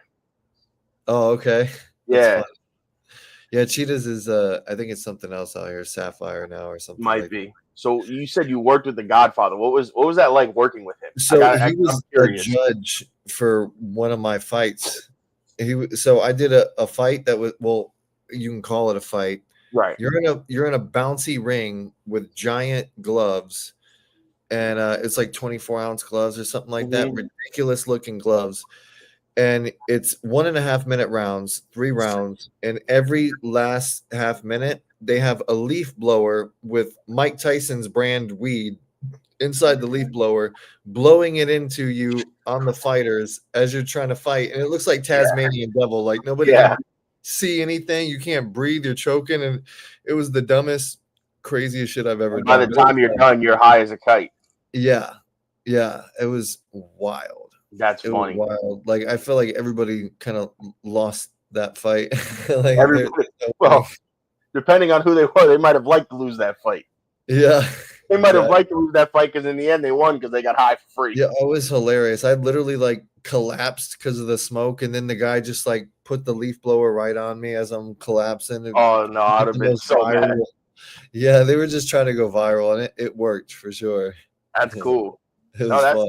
Oh, okay. Yeah. Yeah, Cheetahs is I think it's something else out here, Sapphire now or something. Might be. So you said you worked with the Godfather. What was that like working with him? So he was a judge for one of my fights. So I did a fight that was, well, you can call it a fight. Right. You're in a bouncy ring with giant gloves, and it's like 24-ounce gloves or something like that. Ridiculous looking gloves. And it's 1.5 minute rounds, 3 rounds, and every last half minute they have a leaf blower with Mike Tyson's brand weed inside the leaf blower, blowing it into you on the fighters as you're trying to fight. And it looks like Tasmanian devil, like nobody can see anything. You can't breathe, you're choking. And it was the dumbest, craziest shit I've ever done. By the time you're done, you're high as a kite. Yeah. Yeah. It was wild. That's funny. Wild. Like I feel like everybody kind of lost that fight. Like well, depending on who they were, they might have liked to lose that fight. Yeah. They might have liked to lose that fight because in the end they won because they got high for free. Yeah, it was hilarious. I literally like collapsed because of the smoke, and then the guy just like put the leaf blower right on me as I'm collapsing. Oh no, I'd have been so mad. Yeah, they were just trying to go viral, and it worked for sure. That's cool. No,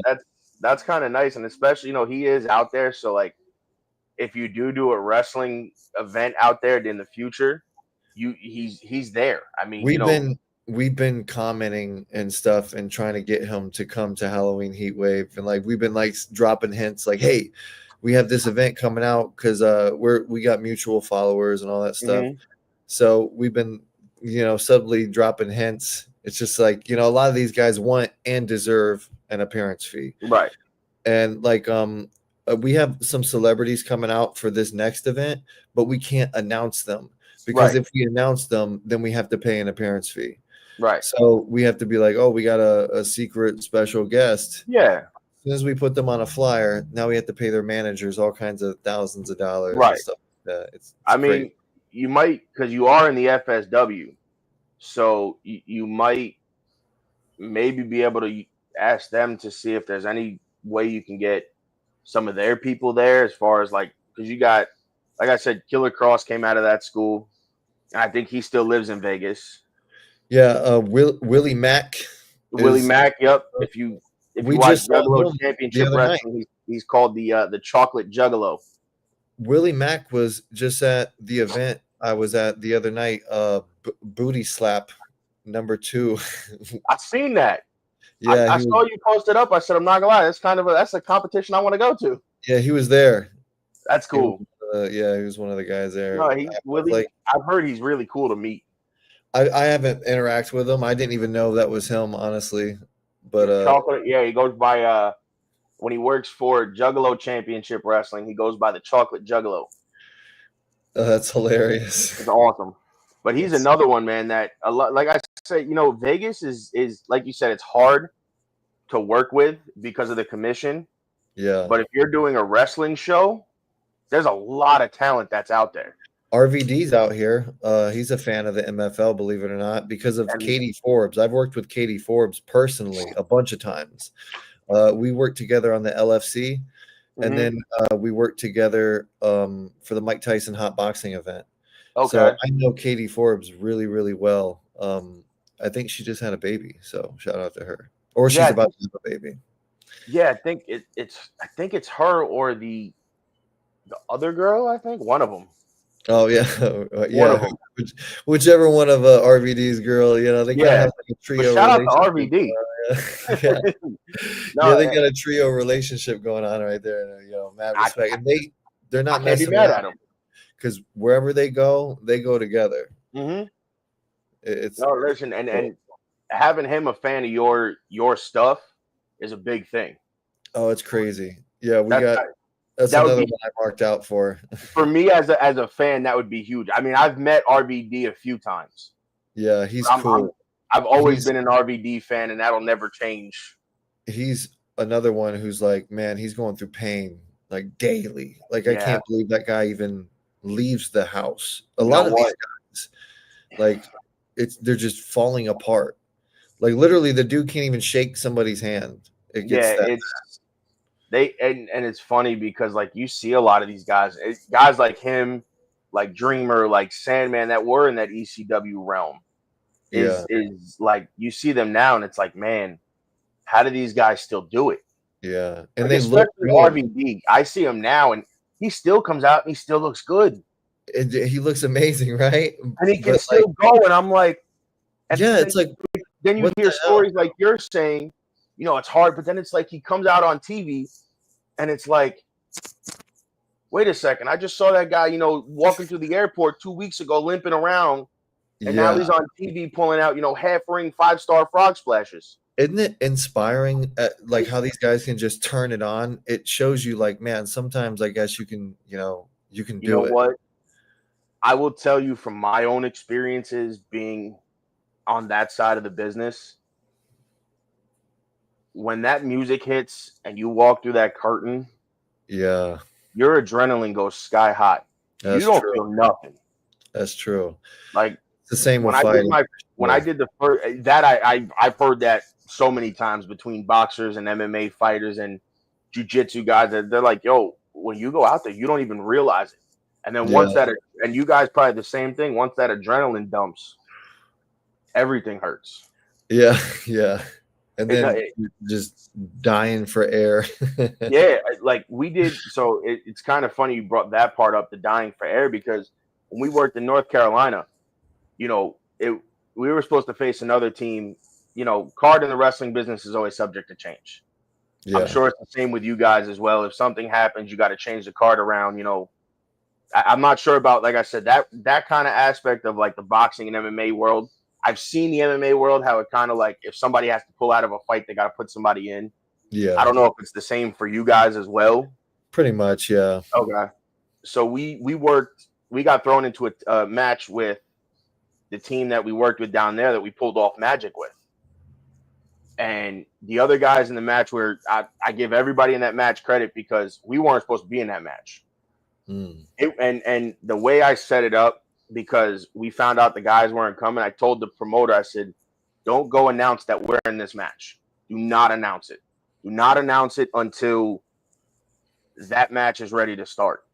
that's kind of nice, and especially he is out there. So like, if you do a wrestling event out there in the future, he's there. I mean, we've been commenting and stuff and trying to get him to come to Halloween Heat Wave, and like we've been like dropping hints, like, hey, we have this event coming out because we got mutual followers and all that stuff. So we've been subtly dropping hints. It's just like, a lot of these guys want and deserve an appearance fee. Right. And like, we have some celebrities coming out for this next event, but we can't announce them because if we announce them, then we have to pay an appearance fee. Right. So we have to be like, oh, we got a secret special guest. Yeah. As soon as we put them on a flyer, now we have to pay their managers all kinds of thousands of dollars. Right. And stuff like that. It's I mean, great. you might, because you are in the FSW. So you might maybe be able to ask them to see if there's any way you can get some of their people there, as far as like, because you got, like I said, Killer Cross came out of that school. And I think he still lives in Vegas. Yeah, Willie Mack. Mack, yep. If you watch Juggalo Championship Wrestling, he's called the Chocolate Juggalo. Willie Mack was just at the event I was at the other night, Booty Slap #2. I've seen that. Yeah, I saw you posted up. I said, I'm not gonna lie, that's a competition I want to go to. Yeah, he was there. That's cool. He was one of the guys there. No, I've heard he's really cool to meet. I haven't interacted with him. I didn't even know that was him, honestly. But Chocolate, he goes by when he works for Juggalo Championship Wrestling, he goes by the Chocolate Juggalo. Oh, that's hilarious. It's awesome. But he's another one, man, that a lot, like I said, Vegas is like you said, it's hard to work with because of the commission. Yeah. But if you're doing a wrestling show, there's a lot of talent that's out there. RVD's out here. He's a fan of the MFL, believe it or not, because of Katie Forbes. I've worked with Katie Forbes personally a bunch of times. We worked together on the LFC, and then we worked together for the Mike Tyson hot boxing event. Okay. So I know Katie Forbes really, really well. I think she just had a baby, so shout out to her. Or she's about to have a baby. Yeah, I think it's her or the other girl. I think one of them. Oh yeah, yeah. Whichever one of RVD's girl, they kind of have like a trio. But shout out to RVD. They got a trio relationship going on right there. Mad respect, and they're not messing mad at them because wherever they go together. Mm-hmm. It's listen, and having him a fan of your stuff is a big thing. Oh, it's crazy. Yeah, that's another one I marked out for. For me as a fan, that would be huge. I mean, I've met RVD a few times. Yeah, he's cool. I've always been an RVD fan, and that'll never change. He's another one who's like, man, he's going through pain like daily. Like I can't believe that guy even leaves the house. A lot of these guys, like they're just falling apart. Like literally, the dude can't even shake somebody's hand. It gets and it's funny because like you see a lot of these guys like him, like Dreamer, like Sandman, that were in that ECW realm. Is like you see them now, and it's like, man, how do these guys still do it? Yeah, and they look RVD. I see him now, and he still comes out and he still looks good. He looks amazing, right? And he can still go, and I'm like, it's like then you hear stories like you're saying, it's hard, but then it's like he comes out on TV, and it's like, wait a second, I just saw that guy, walking through the airport 2 weeks ago, limping around. And now he's on TV pulling out, half ring 5-star frog splashes. Isn't it inspiring? Like how these guys can just turn it on. It shows you, like, man, sometimes I guess you can, you can do it. What? I will tell you from my own experiences being on that side of the business. When that music hits and you walk through that curtain, your adrenaline goes sky high. You don't feel nothing. That's true. Like. It's the same with fighting. I did the first that I've heard that so many times between boxers and MMA fighters and jiu-jitsu guys that they're like, yo, when you go out there, you don't even realize it. And then once that, and you guys probably the same thing, once that adrenaline dumps, everything hurts. Yeah. And then just dying for air. Yeah, like we did. So it's kind of funny you brought that part up, the dying for air, because when we worked in North Carolina, we were supposed to face another team. Card in the wrestling business is always subject to change. Yeah. I'm sure it's the same with you guys as well. If something happens, you got to change the card around. I'm not sure about, like I said, that kind of aspect of like the boxing and MMA world. I've seen the MMA world, how it kind of like if somebody has to pull out of a fight, they got to put somebody in. Yeah. I don't know if it's the same for you guys as well. Pretty much, yeah. Okay. So we got thrown into a match with the team that we worked with down there that we pulled off magic with. And the other guys in the match I give everybody in that match credit because we weren't supposed to be in that match. And the way I set it up, because we found out the guys weren't coming, I told the promoter, I said, don't go announce that we're in this match. Do not announce it. Do not announce it until that match is ready to start.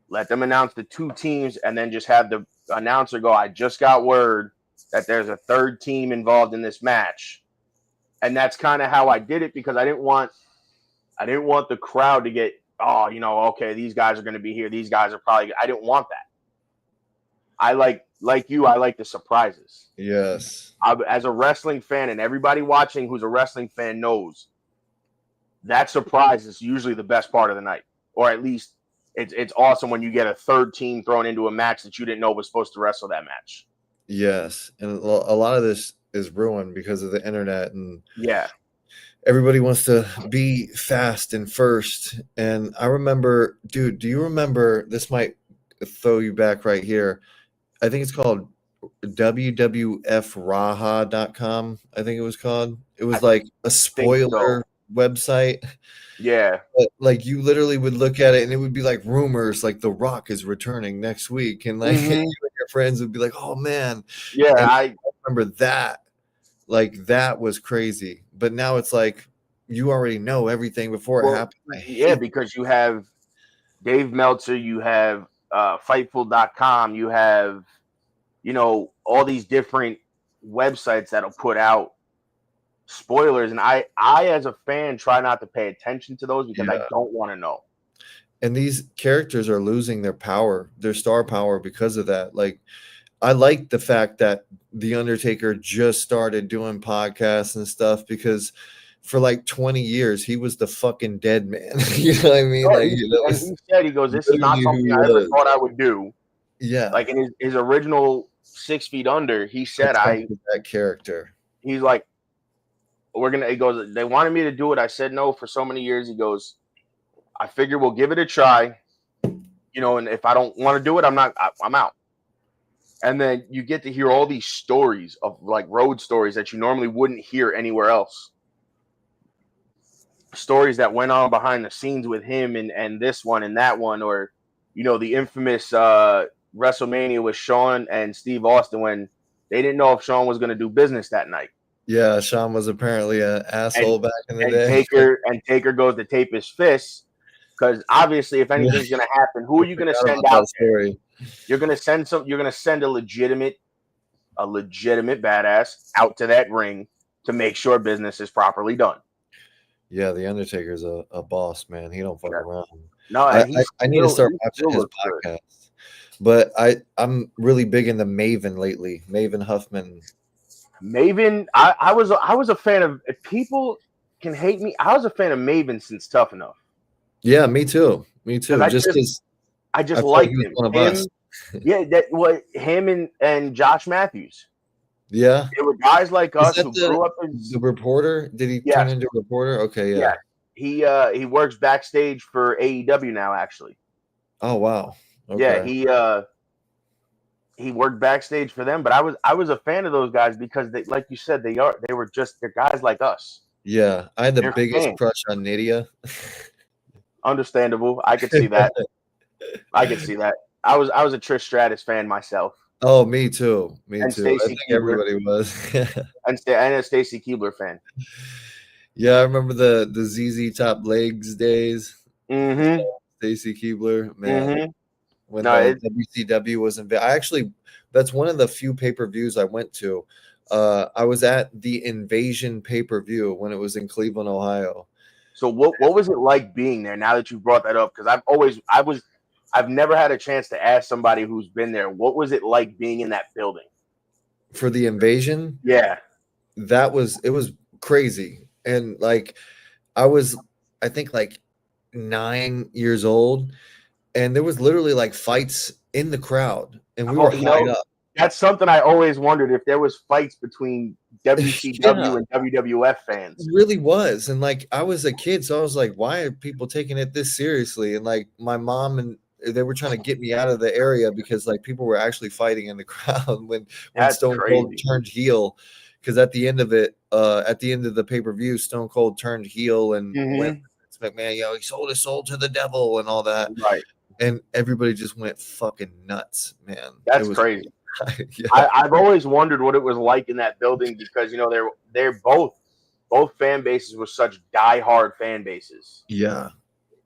Let them announce the two teams and then just have the announcer go, I just got word that there's a third team involved in this match. And that's kind of how I did it, because I didn't want the crowd to get, okay, these guys are going to be here. These guys are probably, I didn't want that. I like the surprises. Yes. As a wrestling fan, and everybody watching who's a wrestling fan knows, that surprise is usually the best part of the night, or at least it's awesome when you get a third team thrown into a match that you didn't know was supposed to wrestle that match. Yes, and a lot of this is ruined because of the internet, and everybody wants to be fast and first. And I remember, dude, do you remember, this might throw you back right here. I think it's called wwfraha.com. I think it was called. It was like a spoiler website. Yeah. But, like, you literally would look at it and it would be like rumors, like The Rock is returning next week. And like you and your friends would be like, oh man. Yeah, And I remember that. Like, that was crazy. But now it's like you already know everything before it happens. Yeah, because you have Dave Meltzer, you have Fightful.com, you have, you know, all these different websites that'll put out spoilers, and I as a fan try not to pay attention to those because I don't want to know. And these characters are losing their power, their star power, because of that. Like, I like the fact that The Undertaker just started doing podcasts and stuff, because for like 20 years he was the fucking dead man. You know what I mean? Like, and he said, he goes, this is not something I ever thought I would do. Yeah. Like in his original 6 Feet Under, he said, that character. He's like, he goes, they wanted me to do it. I said no for so many years. He goes, I figure we'll give it a try, you know, and if I don't want to do it, I'm out. And then you get to hear all these stories of like road stories that you normally wouldn't hear anywhere else. Stories that went on behind the scenes with him and this one and that one, or, you know, the infamous WrestleMania with Shawn and Steve Austin when they didn't know if Shawn was going to do business that night. Yeah, Shawn was apparently an asshole back in the day. Taker goes to tape his fists because obviously, if anything's going to happen, who are you going to send out there? You're going to send a legitimate badass out to that ring to make sure business is properly done. Yeah, the Undertaker's a boss, man. He don't fuck around. No, I need to start watching his podcast. But I'm really big into Maven lately. Maven Huffman. Maven, I was a fan of. If people can hate me, I was a fan of Maven since Tough Enough. Yeah, me too. I just liked him. One of us. Yeah, him and Josh Matthews. Yeah, they were guys like us who grew up as the reporter. Did he turn into a reporter? Okay, yeah. He works backstage for AEW now, actually. Oh wow. Okay. Yeah, he worked backstage for them, but I was a fan of those guys because they, like you said, they're guys like us. Yeah, I had the biggest crush on Nydia. Understandable. I could see that. I was a Trish Stratus fan myself. Oh, me too. I think everybody was. and a Stacy Keibler fan. Yeah, I remember the ZZ Top Legs days. Mm-hmm. Stacy Keibler, man. Mm-hmm. When WCW was in, that's one of the few pay-per-views I went to. I was at the Invasion pay-per-view when it was in Cleveland, Ohio. So what was it like being there? Now that you brought that up, because I've never had a chance to ask somebody who's been there. What was it like being in that building for the Invasion? Yeah, it was crazy, and like I think like 9 years old. And there was literally like fights in the crowd, and we were high up. That's something I always wondered, if there was fights between WCW and WWF fans. It really was. And like, I was a kid, so I was like, why are people taking it this seriously? And like, my mom and they were trying to get me out of the area because like people were actually fighting in the crowd when Stone Cold turned heel. Because at the end of it, at the end of the pay-per-view, Stone Cold turned heel and went, McMahon, he sold his soul to the devil and all that. Right. And everybody just went fucking nuts, man. That's crazy. I've always wondered what it was like in that building because, you know, they're both fan bases were such diehard fan bases. Yeah.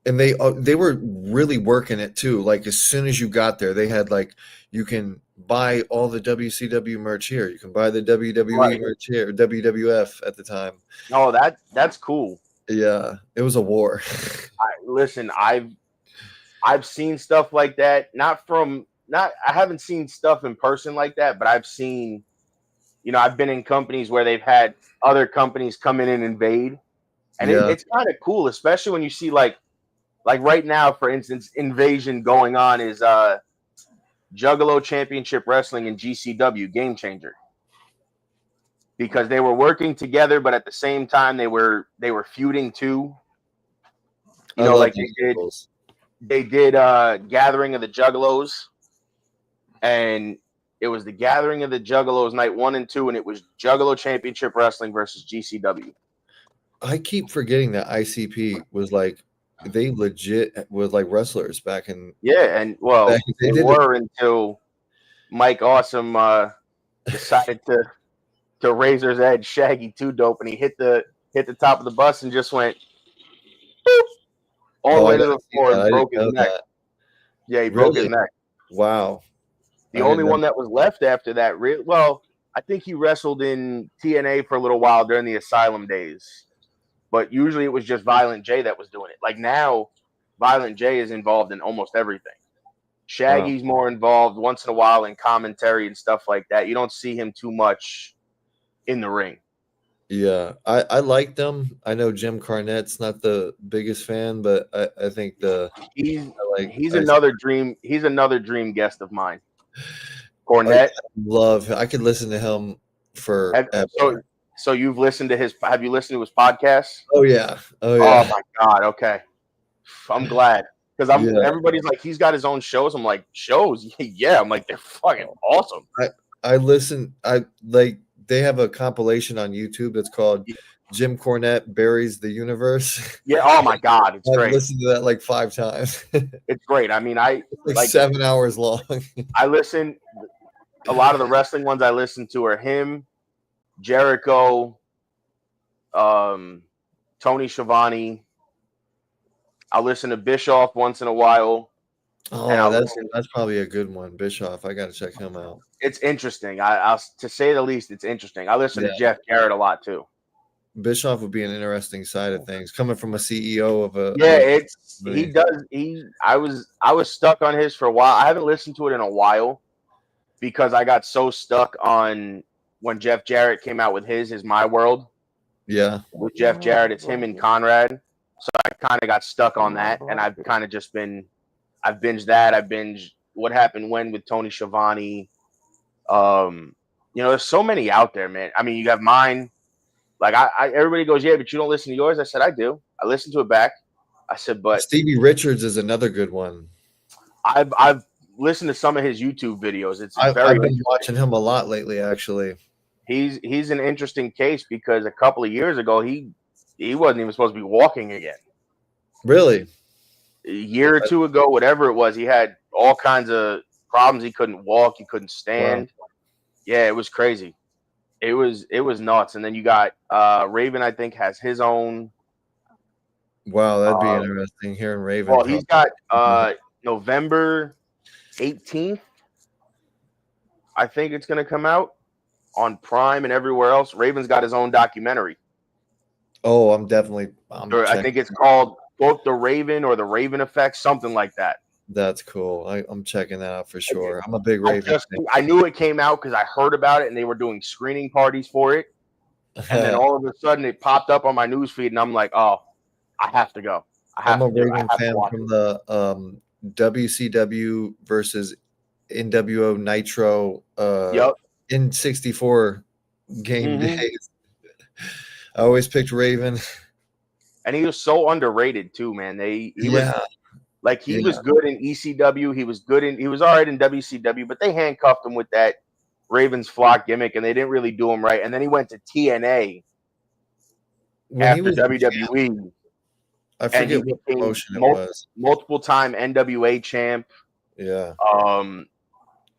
And they were really working it too. Like as soon as you got there, they had like, you can buy all the WCW merch here. You can buy the WWE merch here, WWF at the time. Oh, that's cool. Yeah. It was a war. Listen, I've seen stuff like that. I haven't seen stuff in person like that, but I've seen, you know, I've been in companies where they've had other companies come in and invade. And it's kind of cool, especially when you see like right now, for instance, Invasion going on is Juggalo Championship Wrestling and GCW Game Changer. because they were working together, but at the same time they were feuding too. You know, like they did Gathering of the Juggalos, and it was the Gathering of the Juggalos night 1 and 2, and it was Juggalo Championship Wrestling versus GCW. I keep forgetting that ICP was like they legit was like wrestlers back in. Yeah, and well, they were until Mike Awesome decided to Razor's Edge Shaggy Too Dope, and he hit the top of the bus and just went boop, all the way to the floor and broke his neck. Yeah, he broke his neck. Wow. The only one that was left after that, well, I think he wrestled in TNA for a little while during the Asylum days. But usually it was just Violent J that was doing it. Like now, Violent J is involved in almost everything. Shaggy's more involved once in a while in commentary and stuff like that. You don't see him too much in the ring. Yeah, I like them. I know Jim Cornette's not the biggest fan, but I think he's another dream guest of mine. Cornette, love him. I could listen to him for. So you've listened to have you listened to his podcast? Oh yeah. Oh my God. Okay. I'm glad. Because everybody's like, he's got his own shows. I'm like, shows? Yeah. I'm like, they're fucking awesome. I listen. They have a compilation on YouTube that's called Jim Cornette Buries the Universe. Yeah. Oh my God. It's great. I've listened to that like 5 times. It's great. I mean, like 7 hours long. I listen. A lot of the wrestling ones I listen to are him, Jericho, Tony Schiavone. I'll listen to Bischoff once in a while. Oh, that's probably a good one, Bischoff. I got to check him out. It's interesting. I'll to say the least, it's interesting. I listen to Jeff Jarrett a lot too. Bischoff would be an interesting side of things, coming from a CEO of a. Yeah, he does. I was stuck on his for a while. I haven't listened to it in a while because I got so stuck on when Jeff Jarrett came out with his My World. Yeah, with Jeff Jarrett, it's him and Conrad. So I kind of got stuck on that, and I've kind of just been. I've binged that. I binged What Happened When with Tony Schiavone. There's so many out there, man. I mean, you have mine. Like everybody goes, yeah, but you don't listen to yours. I said, I do. I listen to it back. I said, but Stevie Richards is another good one. I've listened to some of his YouTube videos. I've been watching him a lot lately, actually. He's an interesting case because a couple of years ago he wasn't even supposed to be walking again. Really? A year or two ago, whatever it was, he had all kinds of problems. He couldn't walk. He couldn't stand. Wow. Yeah, it was crazy. It was nuts. And then you got Raven, I think, has his own. Wow, that'd be interesting hearing Raven. Well, he's got November 18th. I think it's going to come out on Prime and everywhere else. Raven's got his own documentary. Oh, I think it's called both The Raven or The Raven Effect, something like that. That's cool. I'm checking that out for sure. I'm a big Raven fan. I knew it came out because I heard about it and they were doing screening parties for it. And then all of a sudden it popped up on my newsfeed and I'm like, oh, I have to go. I'm a Raven fan from the WCW versus NWO Nitro in 64 game days. I always picked Raven. And he was so underrated too, man. He was good in ECW. He was all right in WCW, but they handcuffed him with that Ravens flock gimmick, and they didn't really do him right. And then he went to TNA after WWE. I forget what promotion it was. Multiple time NWA champ. Yeah.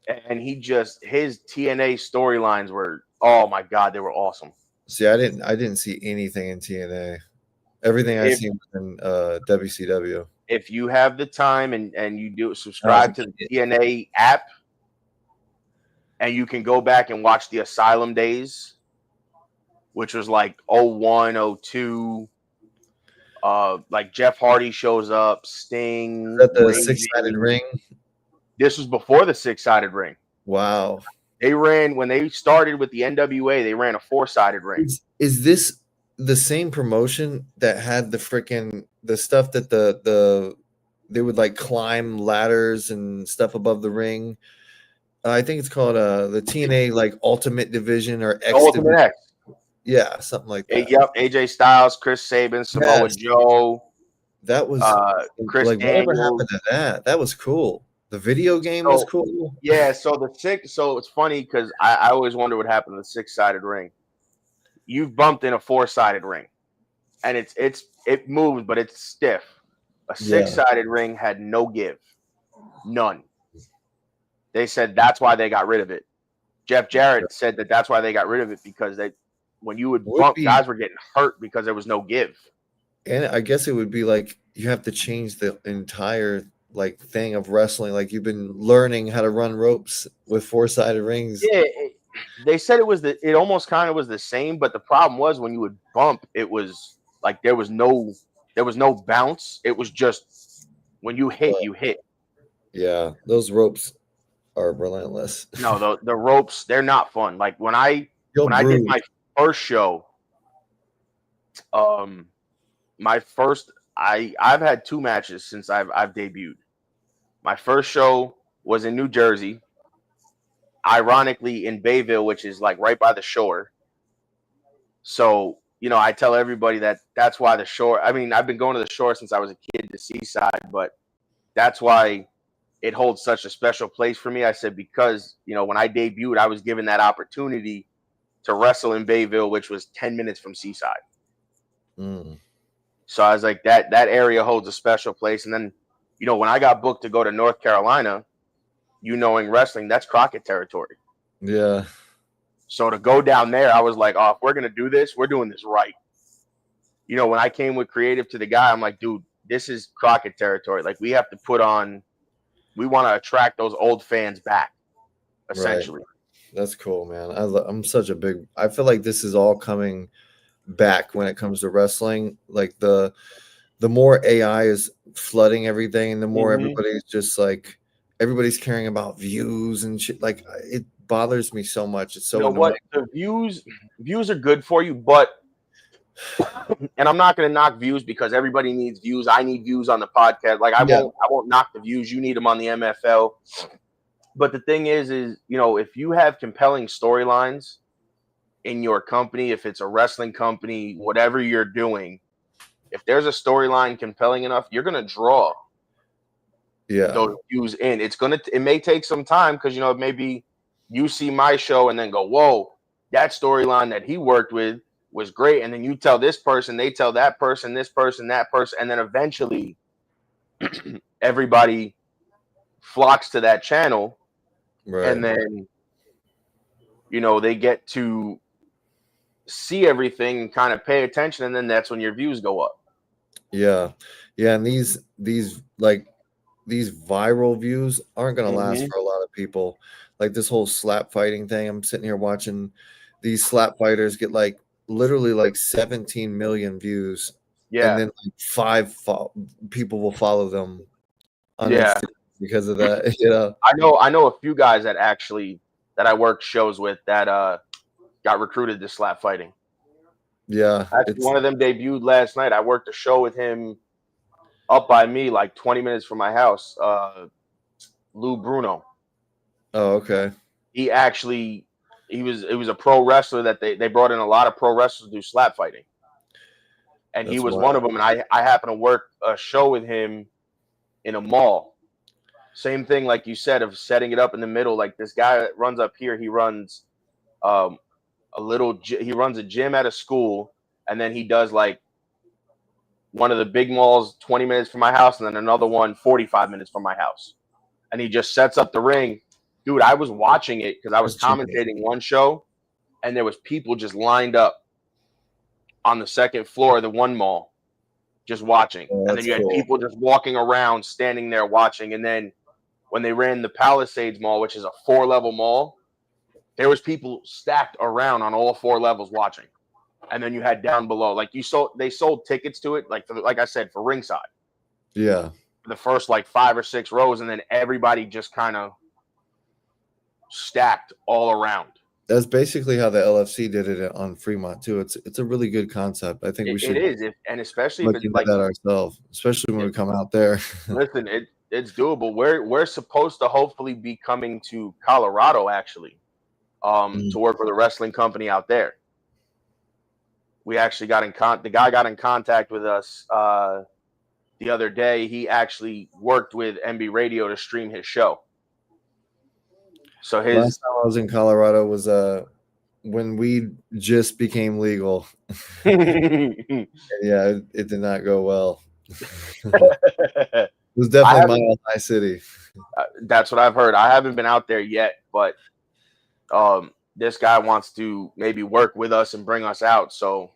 And his TNA storylines were, oh my God, they were awesome. See, I didn't see anything in TNA. Everything I seen was in WCW. If you have the time and you do subscribe to the TNA app, and you can go back and watch the Asylum days, which was like 01, 02. Like Jeff Hardy shows up, Sting. Is that the 6-sided ring? This was before the 6-sided ring. Wow. When they started with the NWA, they ran a 4-sided ring. Is this the same promotion that had the stuff that they would like climb ladders and stuff above the ring? I think it's called the TNA like Ultimate Division or X Ultimate Division. X. Yeah, something like that. Yep, AJ Styles, Chris Sabin, Samoa Yes. Joe. That was Chris like whatever Daniels. happened to that? That was cool. The video game was cool. Yeah, so it's funny because I always wonder what happened to the 6-sided ring. You've bumped in a 4-sided ring, and it moves, but it's stiff. A 6-sided ring had no give, none. They said that's why they got rid of it. Jeff Jarrett said that's why they got rid of it because when you would bump, guys were getting hurt because there was no give. And I guess it would be like you have to change the entire like thing of wrestling. Like you've been learning how to run ropes with 4-sided rings. Yeah, they said it almost kind of was the same, but the problem was when you would bump, it was like there was no bounce. It was just when you hit, you hit. Yeah, those ropes are relentless. No, the ropes, they're not fun. Like when I did my first show, I've had 2 matches since I've debuted. My first show was in New Jersey, ironically in Bayville, which is like right by the shore. So, I tell everybody that's why the shore, I mean, I've been going to the shore since I was a kid, the seaside, but that's why it holds such a special place for me. I said, because, when I debuted, I was given that opportunity to wrestle in Bayville, which was 10 minutes from Seaside. So I was like, that area holds a special place. And then, when I got booked to go to North Carolina, knowing wrestling, that's Crockett territory. Yeah. So to go down there, I was like, oh, if we're going to do this, we're doing this right. When I came with creative to the guy, I'm like, dude, this is Crockett territory. Like we have to we want to attract those old fans back, essentially. Right. That's cool, man. I feel like this is all coming back when it comes to wrestling. Like the more AI is flooding everything, the more everybody's just like, everybody's caring about views and shit. Like it bothers me so much. It's so annoying. What the views are good for you, but and I'm not going to knock views because everybody needs views. I need views on the podcast. Like I won't knock the views. You need them on the MFL. But the thing is if you have compelling storylines in your company, if it's a wrestling company, whatever you're doing, if there's a storyline compelling enough, you're going to draw those views in. It may take some time because, maybe you see my show and then go, whoa, that storyline that he worked with was great. And then you tell this person, they tell that person, this person, that person. And then eventually everybody flocks to that channel. Right. And then, they get to see everything and kind of pay attention. And then that's when your views go up. Yeah. Yeah. And these viral views aren't going to last for a lot of people. Like this whole slap fighting thing. I'm sitting here watching these slap fighters get literally 17 million views. Yeah. And then 5 people will follow them on Instagram because of that. I know a few guys that I worked shows with that got recruited to slap fighting. Yeah. One of them debuted last night. I worked a show with him up by me, like 20 minutes from my house. Lou Bruno. Oh, okay. He was a pro wrestler that they brought in a lot of pro wrestlers to do slap fighting. And he was one of them. And I happened to work a show with him in a mall. Same thing, like you said, of setting it up in the middle. Like this guy that runs up here, he runs he runs a gym at a school, and then he does like one of the big malls 20 minutes from my house, and then another one 45 minutes from my house. And he just sets up the ring. Dude, I was watching it because I was commentating one show, and there was people just lined up on the second floor of the one mall just watching. And then you had people just walking around, standing there watching. And then when they ran the Palisades Mall, which is a 4-level mall, there was people stacked around on all 4 levels watching. And then you had down below, they sold tickets to it, like I said, for ringside. Yeah. The first 5 or 6 rows, and then everybody just kind of stacked all around. That's basically how the LFC did it on Fremont too. It's a really good concept. I think we should. It is, and especially if it's that ourselves, especially when we come out there. Listen, it's doable. We're supposed to hopefully be coming to Colorado actually, to work with a wrestling company out there. we actually the guy got in contact with us the other day. He actually worked with MB Radio to stream his show. So Last time I was in Colorado was when weed just became legal. Yeah, it did not go well. It was definitely Mile High City. That's what I've heard. I haven't been out there yet, but this guy wants to maybe work with us and bring us out. So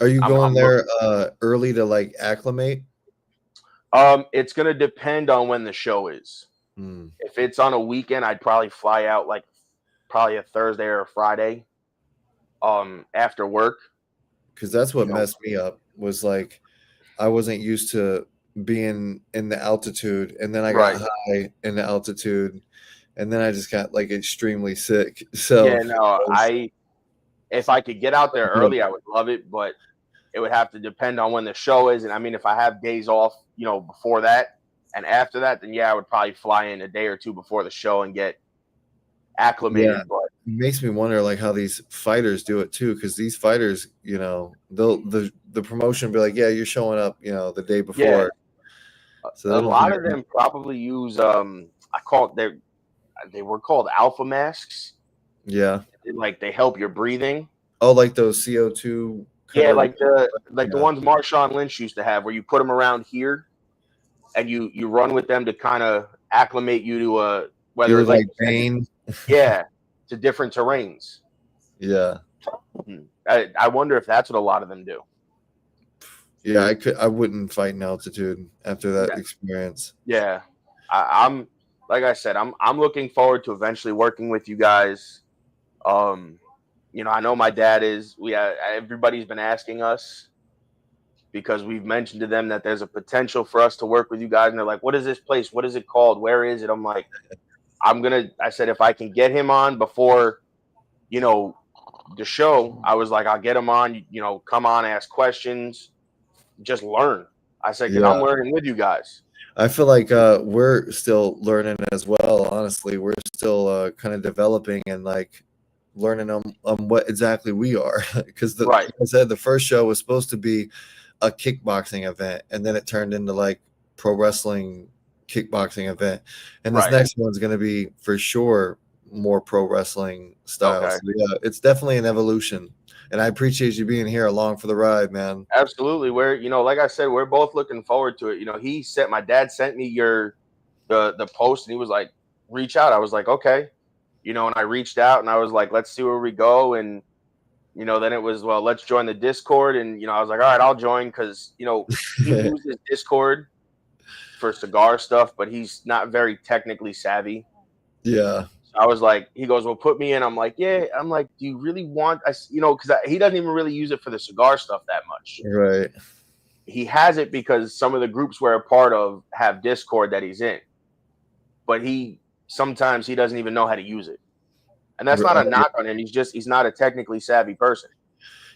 are you going there early to like acclimate? It's gonna depend on when the show is. If it's on a weekend, I'd probably fly out like probably a Thursday or a Friday after work. Because that's what messed me up, was like I wasn't used to being in the altitude, and then I got high in the altitude, and then I just got like extremely sick. So yeah, no, if I could get out there early, I would love it, but it would have to depend on when the show is. And I mean, if I have days off, before that and after that, then yeah, I would probably fly in a day or two before the show and get acclimated. Yeah. But it makes me wonder like how these fighters do it too, because these fighters, the promotion will be like, yeah, you're showing up, the day before. Yeah. So a lot of them probably use they were called alpha masks. Yeah. Like they help your breathing. Oh, like those CO2. Yeah, like the ones Marshawn Lynch used to have, where you put them around here and you run with them to kind of acclimate you to whether it's like pain. Yeah, to different terrains. Yeah. I wonder if that's what a lot of them do. Yeah, I wouldn't fight in altitude after that experience. Yeah. I'm like I said, I'm looking forward to eventually working with you guys. I know my dad is. Everybody's been asking us because we've mentioned to them that there's a potential for us to work with you guys, and they're like, "What is this place? What is it called? Where is it?" I'm like, I said if I can get him on before, the show, I was like, I'll get him on. Come on, ask questions, just learn. I said, because I'm learning with you guys. I feel like we're still learning as well. Honestly, we're still kind of developing and like learning on what exactly we are, because like I said, the first show was supposed to be a kickboxing event, and then it turned into like pro wrestling kickboxing event, and this next one's going to be for sure more pro wrestling style. So yeah, it's definitely an evolution, and I appreciate you being here along for the ride, man. Absolutely. We're like I said, we're both looking forward to it. My dad sent me the post, and he was like, reach out. I was like, okay. And I reached out and I was like, let's see where we go. And, then it was, well, let's join the Discord. And, I was like, all right, I'll join because, he uses Discord for cigar stuff, but he's not very technically savvy. Yeah. So I was like, he goes, well, put me in. I'm like, yeah. I'm like, do you really want, because he doesn't even really use it for the cigar stuff that much. Right. He has it because some of the groups we're a part of have Discord that he's in. But sometimes he doesn't even know how to use it. And that's not a knock on him. He's not a technically savvy person.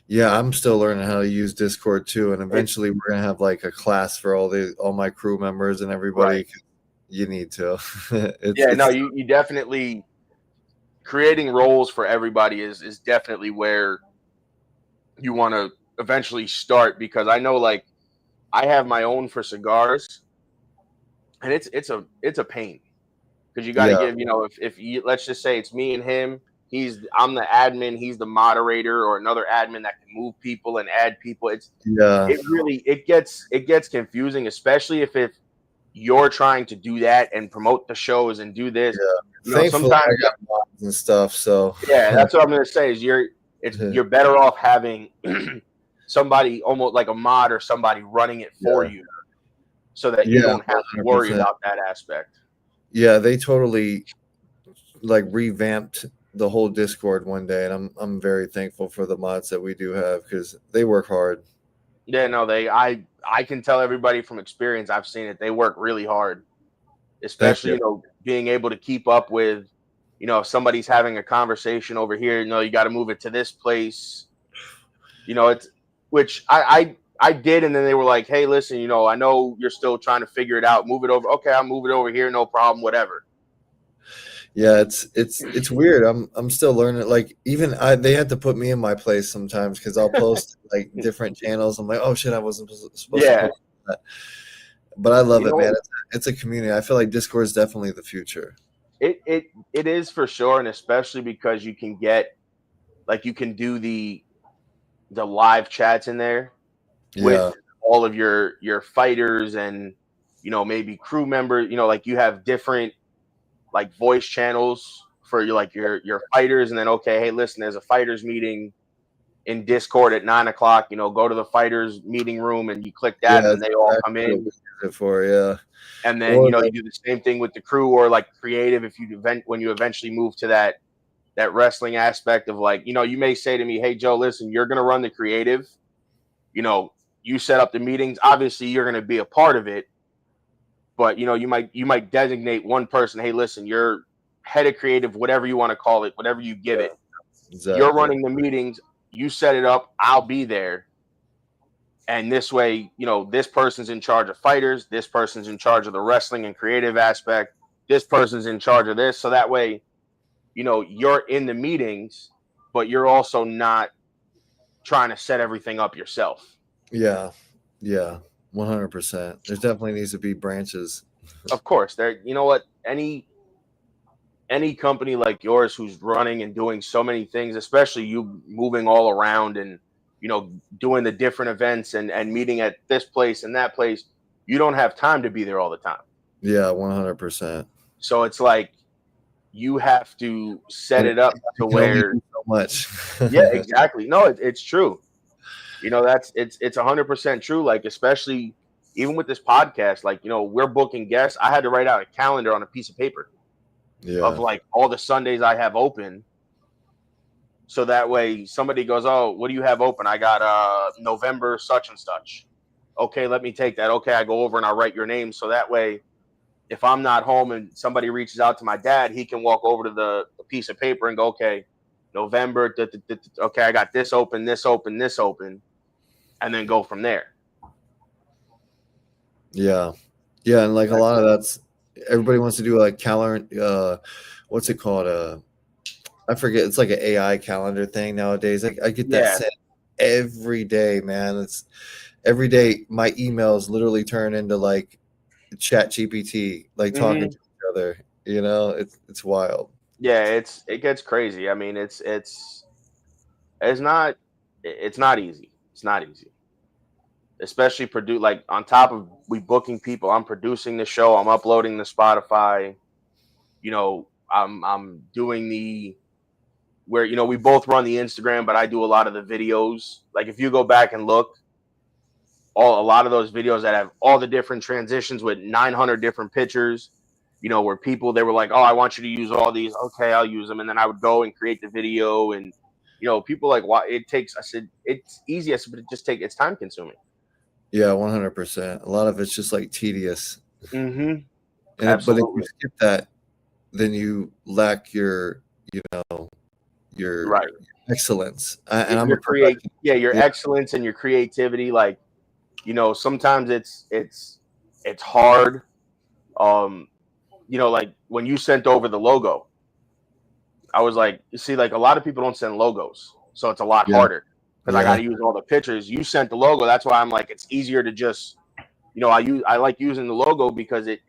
Yeah, I'm still learning how to use Discord too. And eventually we're going to have like a class for all my crew members and everybody. Right. You need to. You definitely, creating roles for everybody is definitely where you want to eventually start, because I know like I have my own for cigars, and it's a pain. Because you got to give, if you, let's just say it's me and him, I'm the admin, he's the moderator, or another admin that can move people and add people. It gets confusing, especially if you're trying to do that and promote the shows and do this. Yeah. Sometimes I got mods and stuff. So yeah, that's what I'm gonna say. Is you're better off having somebody almost like a mod or somebody running it for you, so that you don't have to worry 100%. about that aspect. Yeah, they totally like revamped the whole Discord one day, and I'm very thankful for the mods that we do have, because they work hard. Yeah, no, I can tell everybody from experience. I've seen it. They work really hard, especially being able to keep up with, if somebody's having a conversation over here. You got to move it to this place. It's which I did, and then they were like, hey, listen, I know you're still trying to figure it out. Move it over. Okay, I'll move it over here. No problem. Whatever. Yeah, it's weird. I'm still learning. Like even they had to put me in my place sometimes because I'll post like different channels. I'm like, oh shit, I wasn't supposed to Yeah, post that. But I love you it, know, man. It's a community. I feel like Discord is definitely the future. it is for sure, and especially because you can get like you can do the live chats in there Yeah, with all of your fighters and maybe crew members. Like you have different like voice channels for your fighters, and then okay, hey, listen, there's a fighters meeting in Discord at 9 o'clock. Go to the fighters meeting room, and you click that, yeah. and then That's they all come exactly what we in. use it for. Yeah, And then or you like, do the same thing with the crew or like creative if when you eventually move to that wrestling aspect of like you may say to me, hey Joe, listen, you're gonna run the creative. you know you set up the meetings, obviously you're gonna be a part of it, but you might designate one person, hey listen, you're head of creative, whatever you want to call it, whatever you give it. You're exactly. running the meetings, you set it up, I'll be there. And this way, this person's in charge of fighters, this person's in charge of the wrestling and creative aspect, this person's in charge of this. So that way, you're in the meetings, but you're also not trying to set everything up yourself. Yeah, yeah, 100%. There's definitely needs to be branches. Of course, there. You know what? Any company like yours who's running and doing so many things, especially you moving all around and doing the different events and meeting at this place and that place, you don't have time to be there all the time. Yeah, 100%. So it's like you have to set it up to You can only where do so much. yeah, exactly. No, it's true. That's it's 100% true. Like especially even with this podcast, like we're booking guests. I had to write out a calendar on a piece of paper of Yeah, like all the Sundays I have open. So that way somebody goes, oh, what do you have open? I got November such and such. Okay, let me take that. Okay, I go over and I write your name. So that way, if I'm not home and somebody reaches out to my dad, he can walk over to the piece of paper and go, okay, November, okay, I got this open, this open, this open, and then go from there. yeah, yeah, and like a lot of that's everybody wants to do like calendar. What's it called? I forget. It's like an AI calendar thing nowadays. I get that Yeah. sent every day, man. It's every day. My emails literally turn into like Chat GPT, like talking to each other. It's wild. Yeah, it gets crazy. I mean, it's not easy. It's not easy. Especially like on top of we booking people, I'm producing the show, I'm uploading the Spotify. I'm doing the where we both run the Instagram, but I do a lot of the videos. Like if you go back and look, a lot of those videos that have all the different transitions with 900 different pictures, where people they were like, oh, I want you to use all these. Okay, I'll use them, and then I would go and create the video, and people like why it takes. I said it's easy, but it's time consuming. Yeah, 100%. A lot of it's just like tedious. Mm-hmm. But if you skip that, then you lack your right excellence. And I'm your excellence and your creativity. Like, sometimes it's hard. Like when you sent over the logo, I was like, you see, like a lot of people don't send logos, so it's a lot harder because I got to use all the pictures. You sent the logo, that's why I'm like, it's easier to just, I like using the logo because it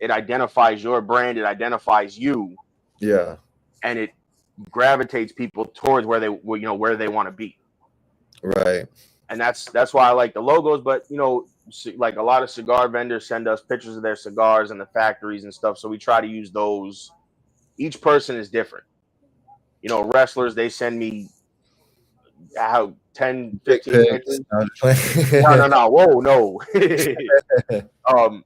identifies your brand, it identifies you, and it gravitates people towards where they want to be, right. And that's why I like the logos. But like a lot of cigar vendors send us pictures of their cigars and the factories and stuff, so we try to use those. Each person is different. Wrestlers, they send me 10, 15 pictures. No. Whoa, no.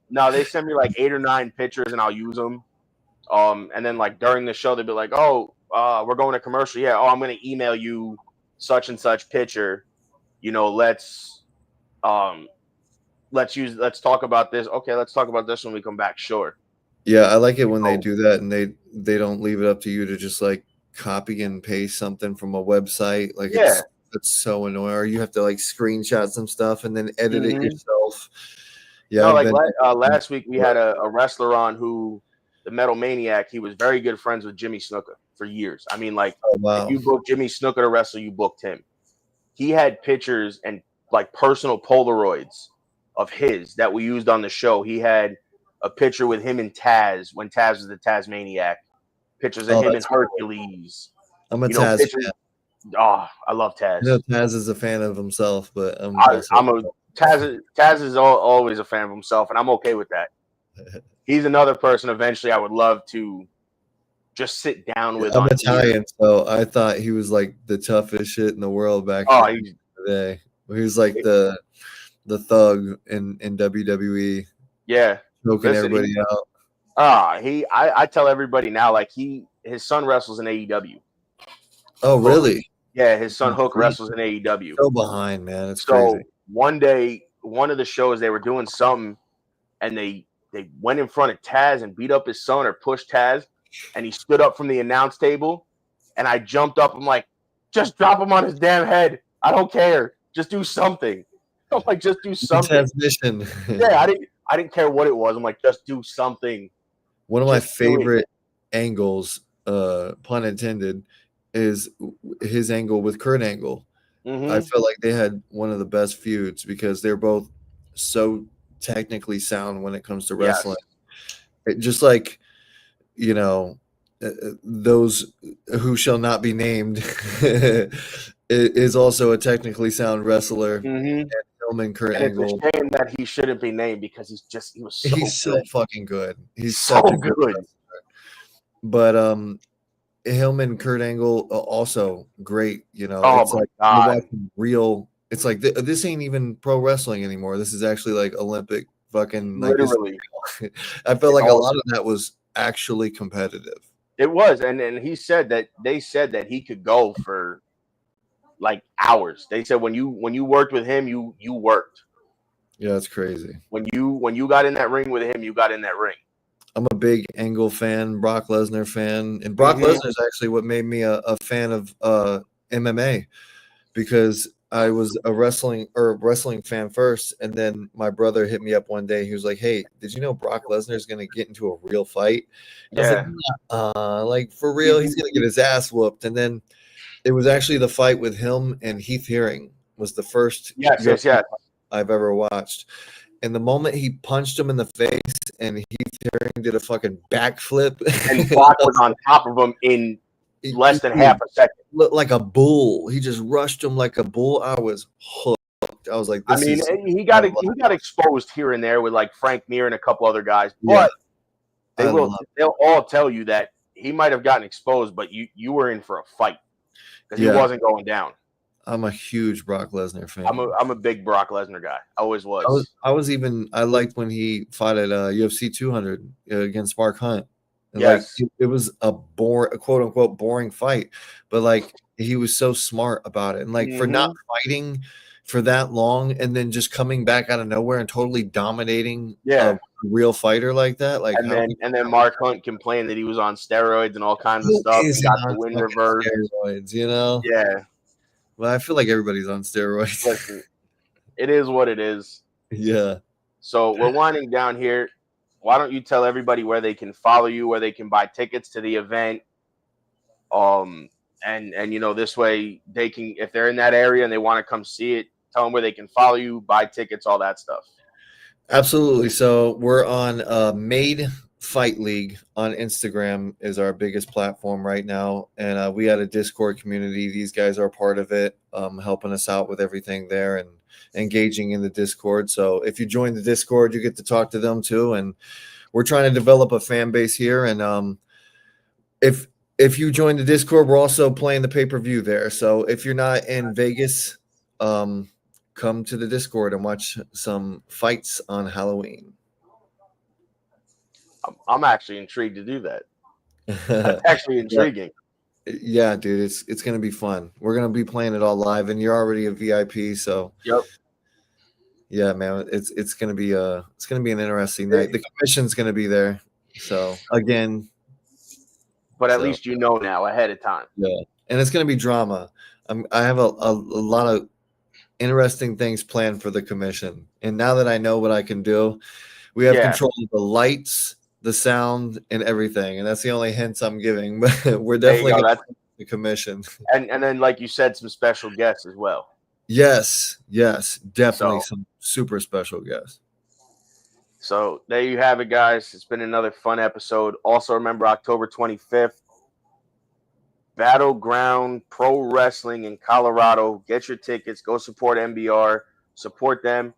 No, they send me like 8 or 9 pictures and I'll use them. And then like during the show, they'll be like, oh, we're going to commercial. Yeah. Oh, I'm going to email you such and such picture. Let's talk about this. Okay. Let's talk about this when we come back. Sure. Yeah. I like it when they do that and they don't leave it up to you to just like copy and paste something from a website. Like, it's so annoying. Or you have to like screenshot some stuff and then edit it yourself. Yeah. No, like last week we had a wrestler on who the Metal Maniac, he was very good friends with Jimmy Snuka for years. I mean, like, wow. if you booked Jimmy Snuka to wrestle, you booked him. He had pictures and like personal Polaroids of his that we used on the show. He had a picture with him and Taz when Taz was the Tasmaniac. Pictures of him and that's cool. Hercules. I'm a You know, Taz pictures. fan. Oh, I love I know Taz. Taz is a fan of himself, but Taz is always a fan of himself, and I'm okay with that. He's another person eventually I would love to just sit down with. I'm on Italian, here. so I thought he was like the toughest shit in the world back in the day. He was like the thug in WWE. Yeah, choking everybody out. I tell everybody now, like his son wrestles in AEW. Oh, really? Yeah, his son Hook wrestles in AEW. So behind, man. It's crazy. One day, one of the shows, they were doing something, and they went in front of Taz and beat up his son or pushed Taz, and he stood up from the announce table, and I jumped up. I'm like, just drop him on his damn head. I don't care. Just do something. I'm like, just do something. Transmission. Yeah, I didn't care what it was. I'm like, just do something. One of my favorite angles, pun intended, is his angle with Kurt Angle. Mm-hmm. I feel like they had one of the best feuds because they're both so technically sound when it comes to wrestling. Yes. Just like, you know, those who shall not be named is also a technically sound wrestler. Mm-hmm. And Kurt Angle. It's a shame that he shouldn't be named because he's so fucking good. He's so good. But Hillman, Kurt Angle, also great. You know, oh it's my like God. real. It's like this ain't even pro wrestling anymore. This is actually like Olympic fucking. Like literally. I felt like a lot of that was actually competitive. It was, and he said that they said that he could go for like hours. They said when you worked with him, you worked. Yeah, that's crazy. When you got in that ring with him, you got in that ring. I'm a big Angle fan, Brock Lesnar fan, and Brock Lesnar is actually what made me a fan of MMA, because I was a wrestling fan first, and then my brother hit me up one day. He was like, "Hey, did you know Brock Lesnar is going to get into a real fight?" I was like, "Like for real? He's going to get his ass whooped." And then it was actually the fight with him and Heath Herring was the first I've ever watched. And the moment he punched him in the face and Heath Herring did a fucking backflip, and Brock was on top of him in less than half a second. Looked like a bull. He just rushed him like a bull. I was hooked. I was like, he got exposed here and there with like Frank Mir and a couple other guys, but they'll all tell you that he might have gotten exposed, but you were in for a fight because he wasn't going down. I'm a huge Brock Lesnar fan. I'm a big Brock Lesnar guy. I always was. I liked when he fought at UFC 200 against Mark Hunt. And yes, like, it was a quote unquote boring fight, but like he was so smart about it, and like for not fighting for that long and then just coming back out of nowhere and totally dominating a real fighter like that. Like, and then Mark Hunt complained that he was on steroids and all kinds of stuff. He got the win reversed. Steroids, you know? Yeah. Well, I feel like everybody's on steroids. Listen, it is what it is. Yeah. So we're winding down here. Why don't you tell everybody where they can follow you, where they can buy tickets to the event? And you know, this way they can, if they're in that area and they want to come see it, tell them where they can follow you, buy tickets, all that stuff. Absolutely. So we're on Made Fight League on Instagram is our biggest platform right now. And we had a Discord community. These guys are part of it, helping us out with everything there and engaging in the Discord. So if you join the Discord, you get to talk to them too. And we're trying to develop a fan base here. And if you join the Discord, we're also playing the pay-per-view there. So if you're not in Vegas, come to the Discord and watch some fights on Halloween. I'm actually intrigued to do that. That's actually intriguing. Yeah, dude, it's gonna be fun. We're gonna be playing it all live, and you're already a VIP, so yeah, man, it's gonna be an interesting night. The commission's gonna be there, so again, but at least you know now ahead of time. Yeah, and it's gonna be drama. I have a lot of interesting things planned for the commission, and now that I know what I can do, we have control of the lights, the sound, and everything. And that's the only hints I'm giving. But we're definitely going to the commission. And then, like you said, some special guests as well. Yes, definitely some super special guests. So there you have it, guys. It's been another fun episode. Also, remember October 25th, Battleground Pro Wrestling in Colorado. Get your tickets. Go support MBR. Support them.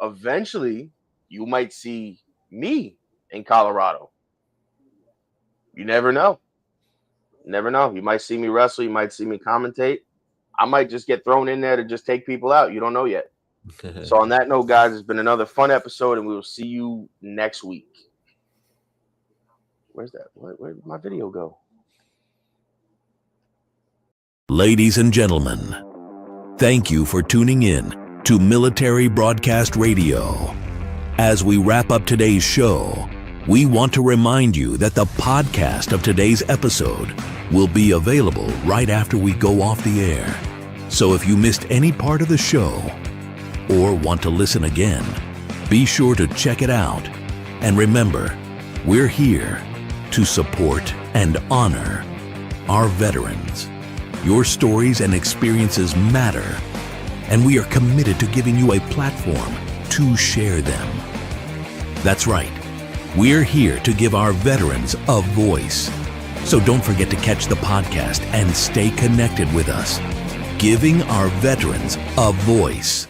Eventually, you might see me in Colorado. You never know. Never know. You might see me wrestle. You might see me commentate. I might just get thrown in there to just take people out. You don't know yet. So on that note, guys, it's been another fun episode, and we will see you next week. Where's that? Where did my video go? Ladies and gentlemen, thank you for tuning in to Military Broadcast Radio. As we wrap up today's show, we want to remind you that the podcast of today's episode will be available right after we go off the air. So if you missed any part of the show or want to listen again, be sure to check it out. And remember, we're here to support and honor our veterans. Your stories and experiences matter, and we are committed to giving you a platform to share them. That's right. We're here to give our veterans a voice. So don't forget to catch the podcast and stay connected with us. Giving our veterans a voice.